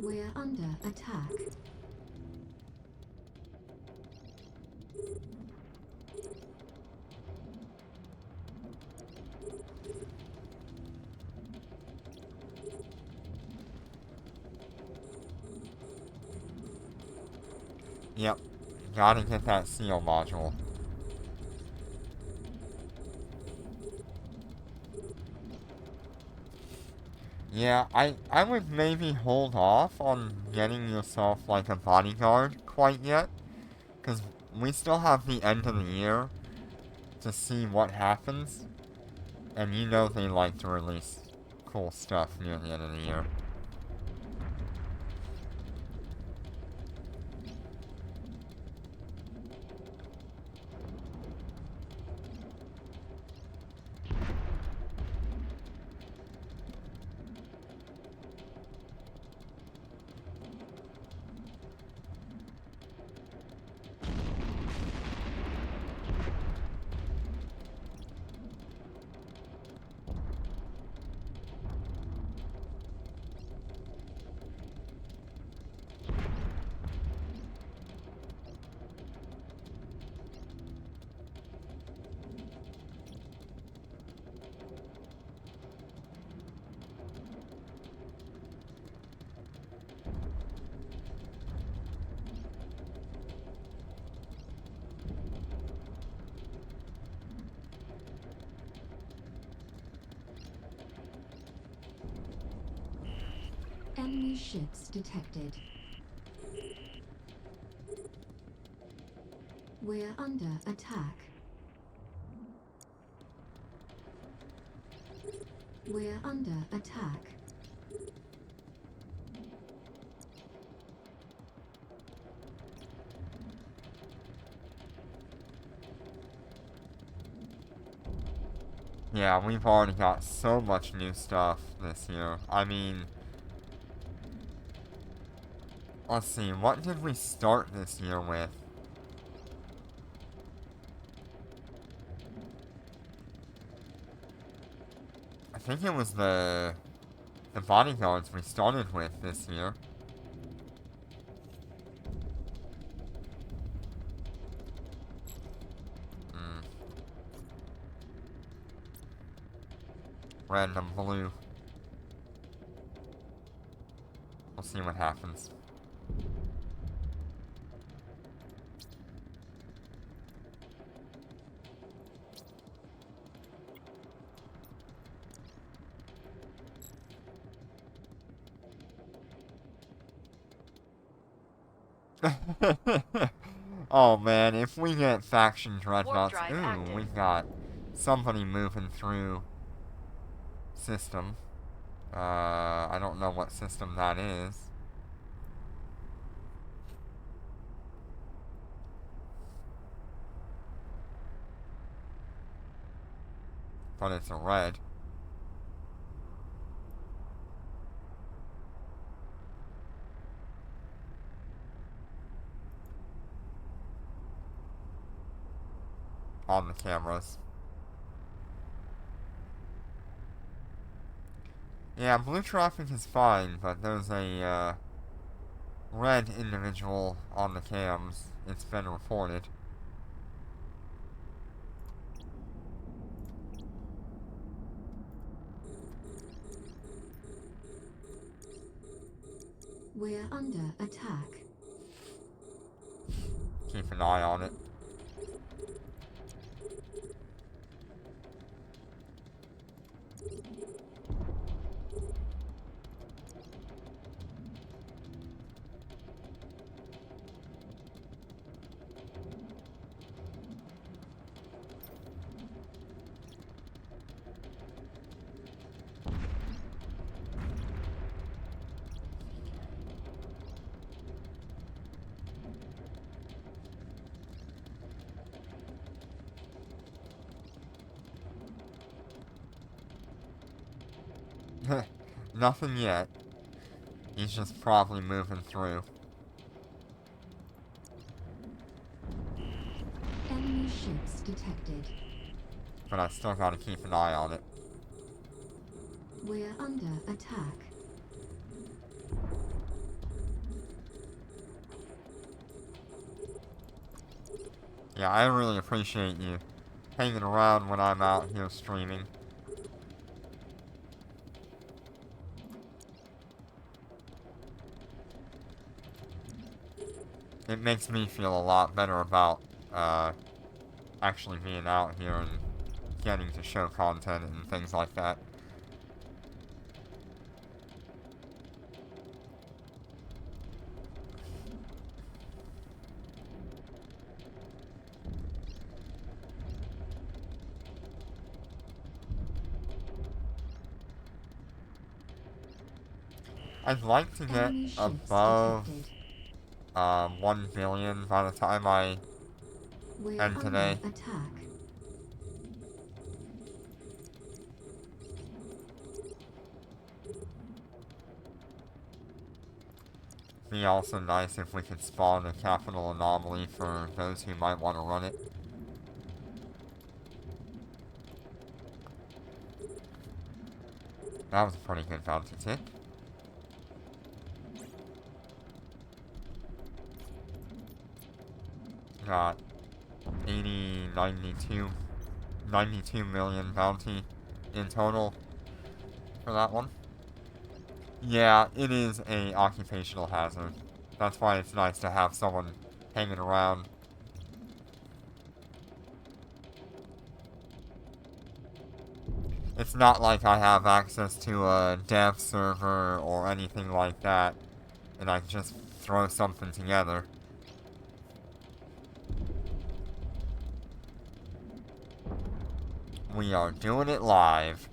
[SPEAKER 3] We're under attack.
[SPEAKER 1] Yep, gotta get that seal module. Yeah, I would maybe hold off on getting yourself like a bodyguard quite yet, because we still have the end of the year to see what happens, and you know they like to release cool stuff near the end of the year.
[SPEAKER 3] Enemy ships detected. We're under attack. We're under attack.
[SPEAKER 1] Yeah, we've already got so much new stuff this year. I mean, let's see, what did we start this year with? I think it was the bodyguards we started with this year. Hmm. Random blue. We'll see what happens. Oh man, if we get faction dreadnoughts,
[SPEAKER 2] drive
[SPEAKER 1] ooh,
[SPEAKER 2] active.
[SPEAKER 1] we got somebody moving through system. I don't know what system that is. But it's a red. On the cameras. Yeah, blue traffic is fine, but there's a red individual on the cams. It's been reported.
[SPEAKER 3] We're under attack.
[SPEAKER 1] Keep an eye on it. Nothing yet. He's just probably moving through.
[SPEAKER 3] Enemy ships detected.
[SPEAKER 1] But I still gotta keep an eye on it.
[SPEAKER 3] We're under attack.
[SPEAKER 1] Yeah, I really appreciate you hanging around when I'm out here streaming. It makes me feel a lot better about actually being out here and getting to show content and things like that. I'd like to get
[SPEAKER 3] Enemy ships
[SPEAKER 1] above
[SPEAKER 3] detected.
[SPEAKER 1] 1 billion by the time I
[SPEAKER 3] We're
[SPEAKER 1] end
[SPEAKER 3] under
[SPEAKER 1] today.
[SPEAKER 3] attack.
[SPEAKER 1] Be also nice if we could spawn a capital anomaly for those who might want to run it. That was a pretty good bounty tick. Got 92 million bounty in total for that one. Yeah, it is a occupational hazard. That's why it's nice to have someone hanging around. It's not like I have access to a dev server or anything like that, and I can just throw something together. We are doing it live.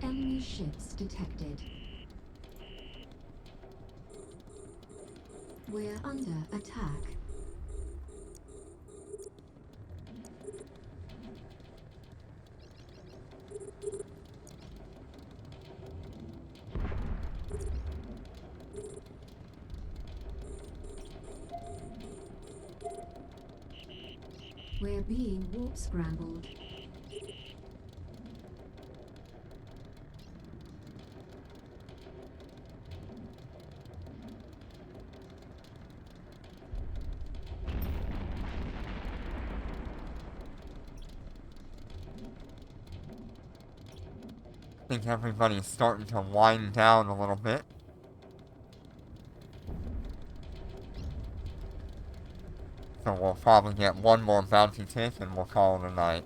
[SPEAKER 3] Enemy ships detected. We're under attack. We're being warp scrambled.
[SPEAKER 1] I think everybody's starting to wind down a little bit. So we'll probably get one more bounty tick and we'll call it a night.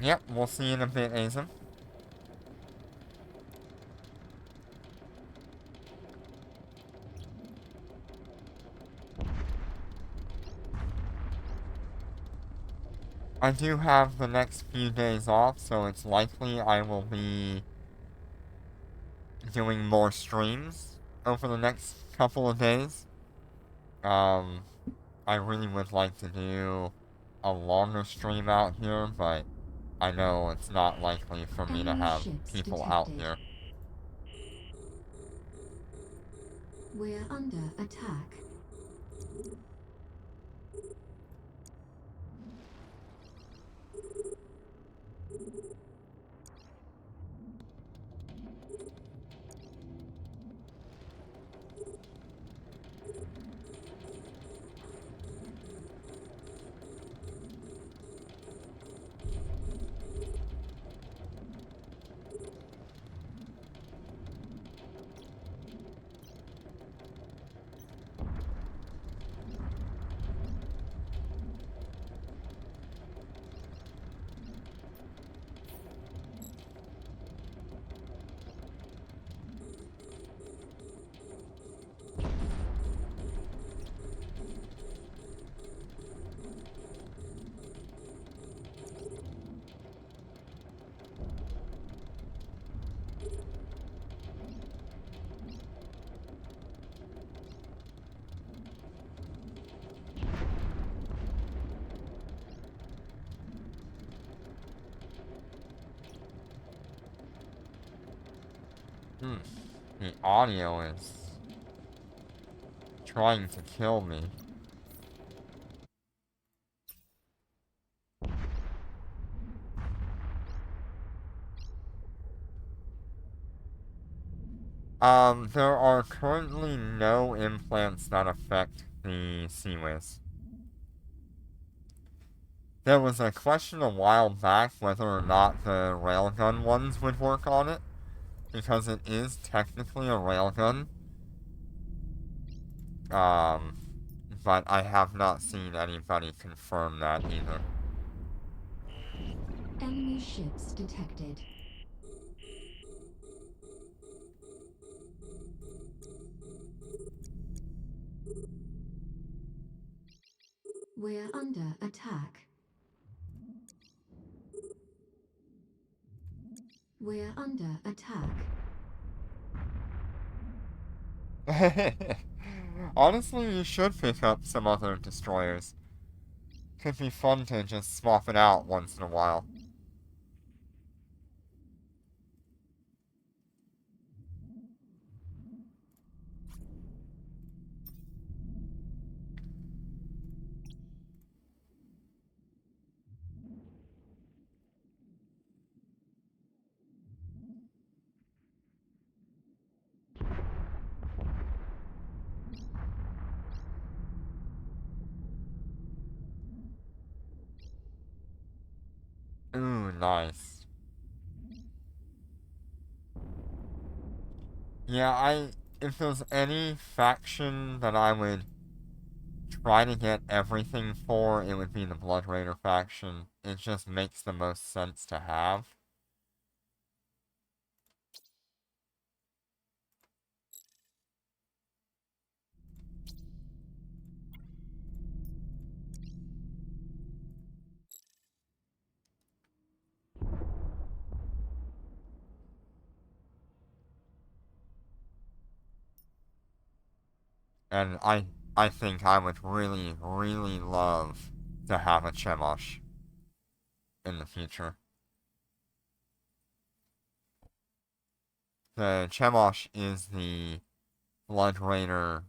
[SPEAKER 1] Yep, we'll see you in a bit, Azim. I do have the next few days off, so it's likely I will be doing more streams over the next couple of days. I really would like to do a longer stream out here, but I know it's not likely for me to
[SPEAKER 3] Enemy
[SPEAKER 1] have
[SPEAKER 3] ships
[SPEAKER 1] people out
[SPEAKER 3] detected.
[SPEAKER 1] here.
[SPEAKER 3] We're under attack.
[SPEAKER 1] The audio is trying to kill me. There are currently no implants that affect the Seaways. There was a question a while back whether or not the railgun ones would work on it, because it is technically a railgun. But I have not seen anybody confirm that either.
[SPEAKER 3] Enemy ships detected. We're under attack. We're under attack.
[SPEAKER 1] Honestly, you should pick up some other destroyers. Could be fun to just swap it out once in a while. Ooh, nice. Yeah, if there's any faction that I would try to get everything for, it would be the Blood Raider faction. It just makes the most sense to have. And I think I would really, really love to have a Chemosh in the future. The Chemosh is the Blood Raider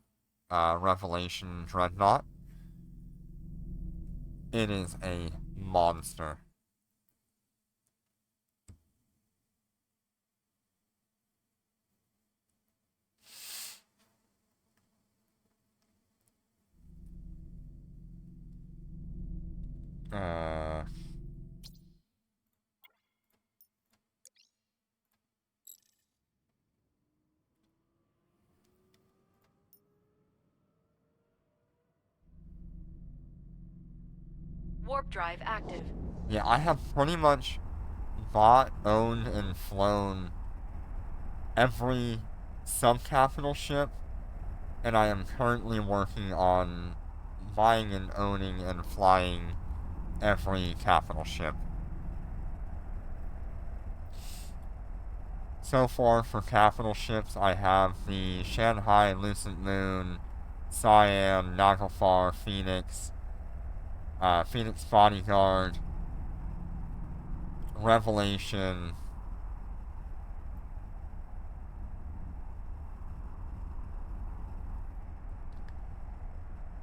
[SPEAKER 1] Revelation Dreadnought. It is a monster. Uh,
[SPEAKER 2] Warp drive active.
[SPEAKER 1] yeah, I have pretty much bought, owned, and flown every sub-capital ship, and I am currently working on buying and owning and flying every capital ship. So far for capital ships, I have the Shanghai, Lucent Moon, Siam, Nagalfar, Phoenix, Phoenix Bodyguard, Revelation.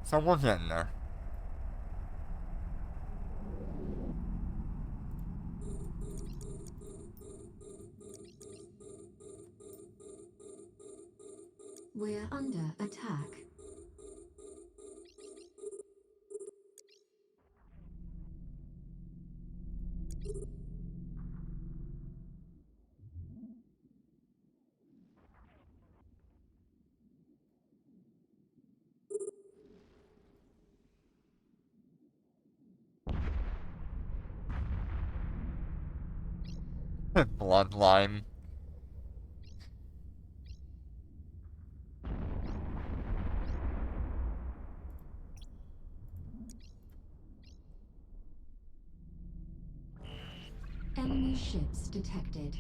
[SPEAKER 1] So we're getting there.
[SPEAKER 3] We're under attack.
[SPEAKER 1] Bloodline.
[SPEAKER 3] Enemy ships detected.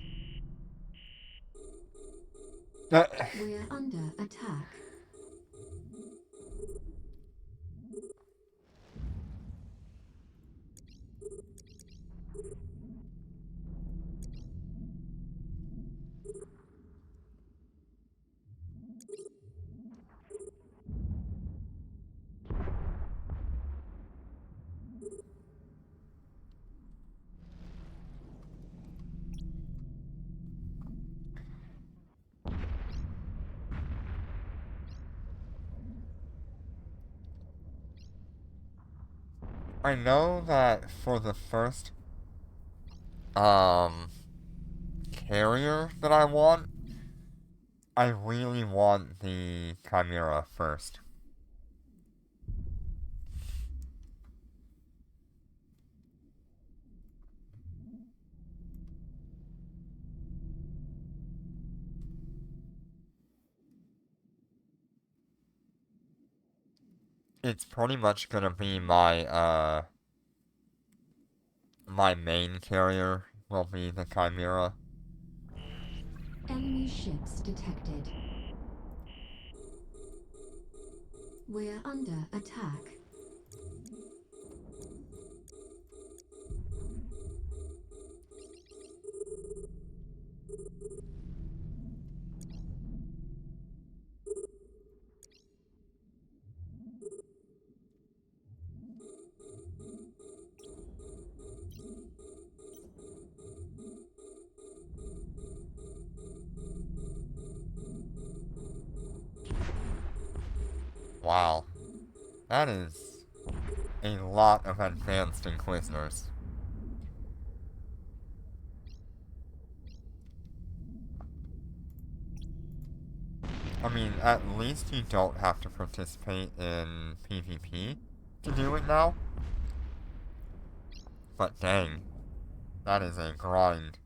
[SPEAKER 3] We're under attack.
[SPEAKER 1] I know that for the first um carrier that I really want the Chimera first. it's pretty much gonna be my my main carrier will be the Chimera.
[SPEAKER 3] Enemy ships detected. We're under attack.
[SPEAKER 1] Wow. That is a lot of advanced Inquisitors. I mean, at least you don't have to participate in PvP to do it now. But dang, that is a grind.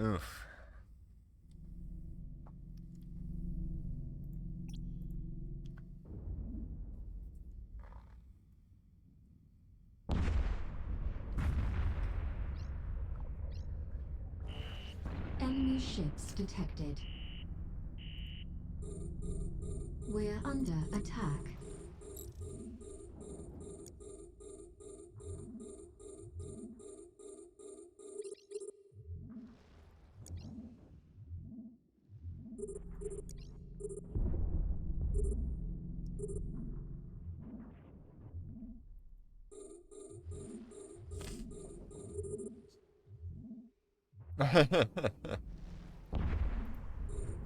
[SPEAKER 1] Oof.
[SPEAKER 3] Enemy ships detected. We're under attack.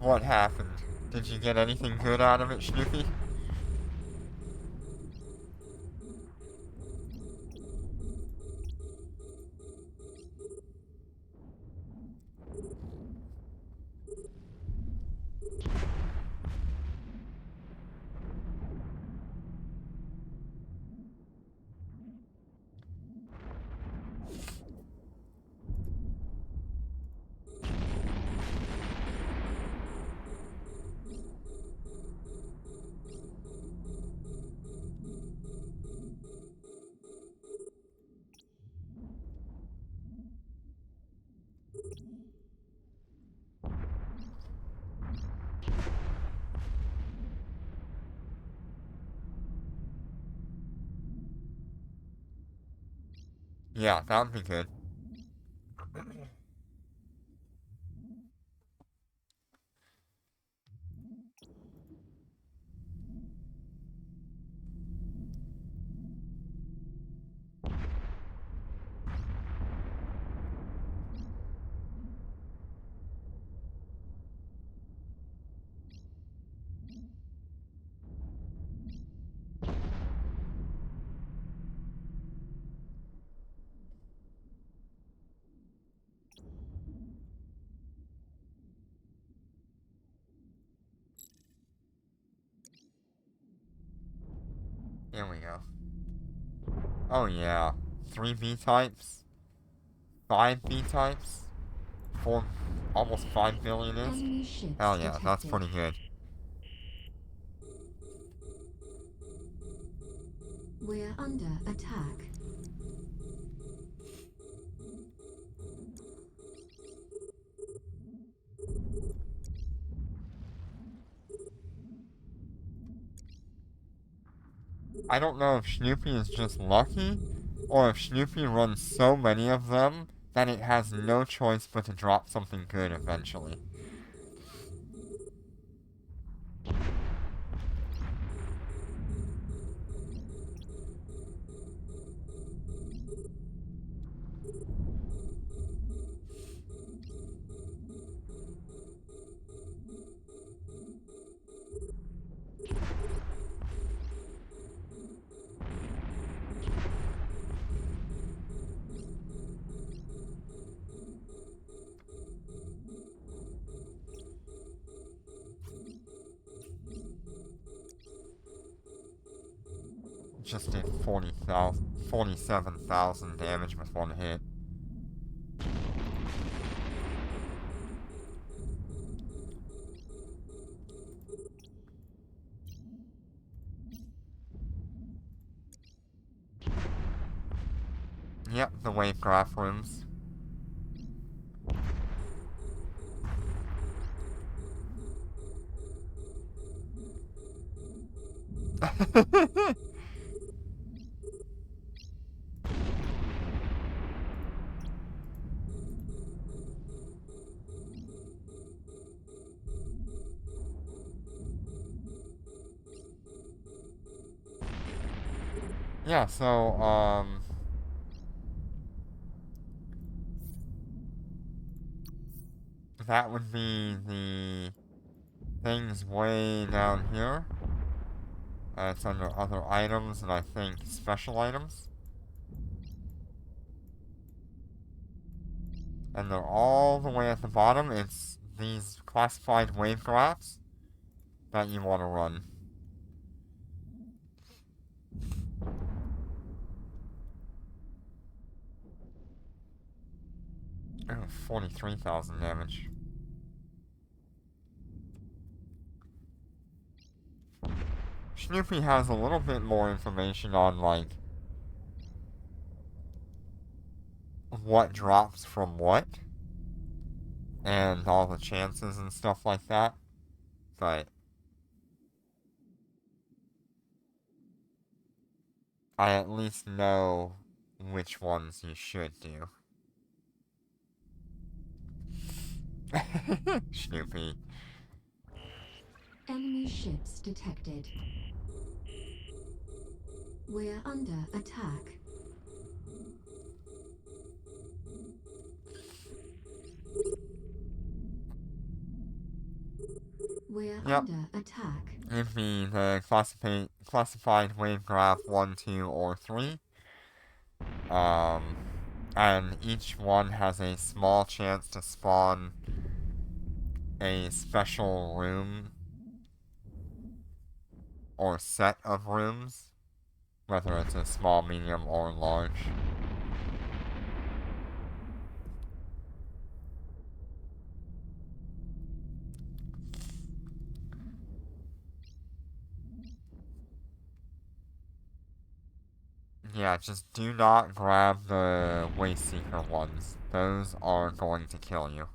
[SPEAKER 1] What happened? Did you get anything good out of it, Snoopy? Yeah, that would be good. Here we go. Oh yeah. 3 B-types? 5 B-types? 4, almost 5 billion is?
[SPEAKER 3] Enemy ships
[SPEAKER 1] Hell yeah, that's
[SPEAKER 3] detected.
[SPEAKER 1] pretty good.
[SPEAKER 3] We're under attack.
[SPEAKER 1] I don't know if Snoopy is just lucky, or if Snoopy runs so many of them that it has no choice but to drop something good eventually. just did 47,000 damage with one hit. Yep, the wave graph rooms. Yeah, so, that would be the things way down here. It's under other items, and I think special items. And they're all the way at the bottom. It's these classified wave graphs that you want to run. Oh, 43,000 damage. Snoopy has a little bit more information on, like, what drops from what, and all the chances and stuff like that, but I at least know which ones you should do. Snoopy.
[SPEAKER 3] Enemy ships detected. We're under attack. We're
[SPEAKER 1] Yep.
[SPEAKER 3] under attack.
[SPEAKER 1] It'd be the classified wave graph 1, 2, or 3. And each one has a small chance to spawn a special room or set of rooms, whether it's a small, medium, or large. Yeah, just do not grab the Waste Seeker ones. Those are going to kill you.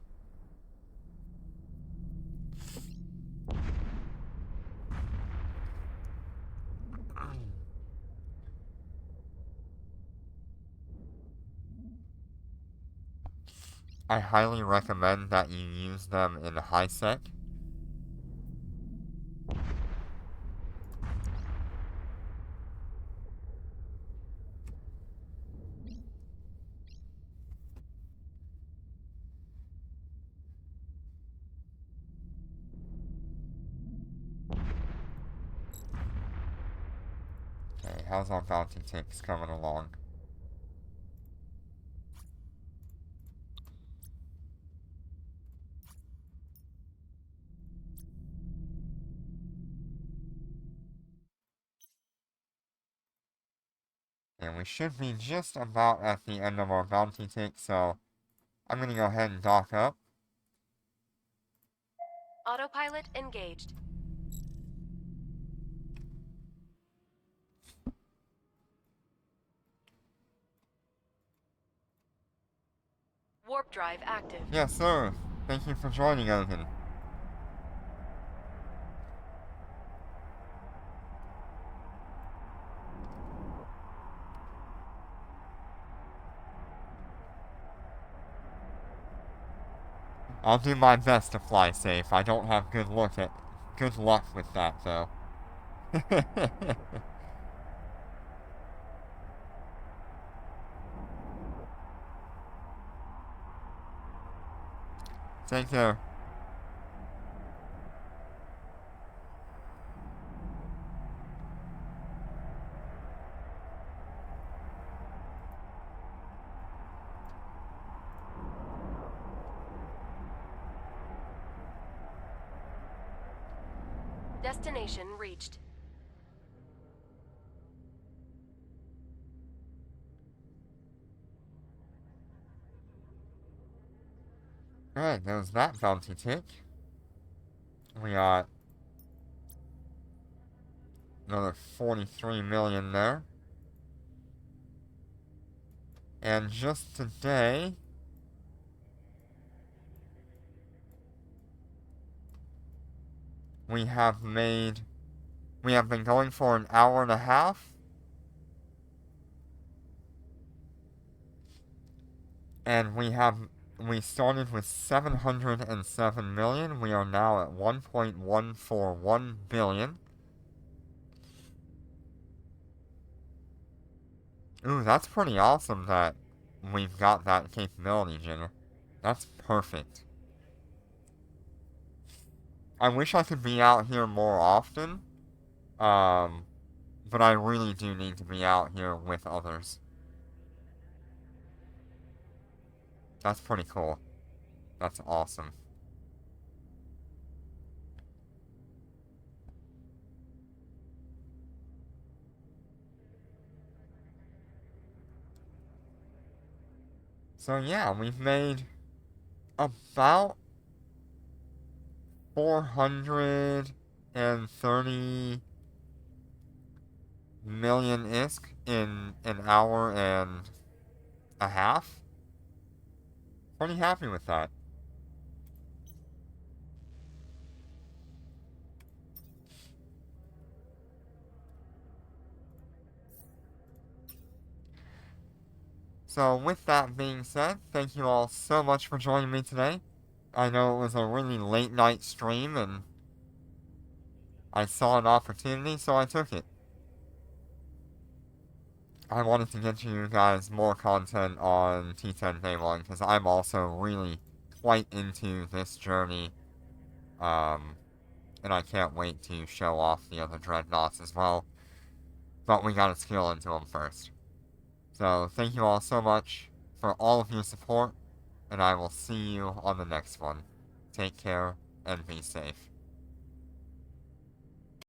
[SPEAKER 1] I highly recommend that you use them in high sec. Okay, how's our bounty ticks coming along? And we should be just about at the end of our bounty tick, so I'm gonna go ahead and dock up.
[SPEAKER 2] Autopilot engaged. Warp drive active.
[SPEAKER 1] Yes, sir. Thank you for joining, Ogun. I'll do my best to fly safe. I don't have good luck with that, though. Take care.
[SPEAKER 2] Destination reached.
[SPEAKER 1] Alright, there's that bounty tick. We got another 43 million there. And just today, we have been going for an hour and a half. And we started with 707 million. We are now at 1.141 billion. Ooh, that's pretty awesome that we've got that capability, Jenner. That's perfect. I wish I could be out here more often. But I really do need to be out here with others. That's pretty cool. That's awesome. So yeah, we've made about 430 million ISK in an hour and a half. Pretty happy with that. So with that being said, thank you all so much for joining me today. I know it was a really late night stream and I saw an opportunity, so I took it. I wanted to get you guys more content on T10 Day 1 because I'm also really quite into this journey. And I can't wait to show off the other Dreadnoughts as well. But we gotta skill into them first. So thank you all so much for all of your support, and I will see you on the next one. Take care and be safe.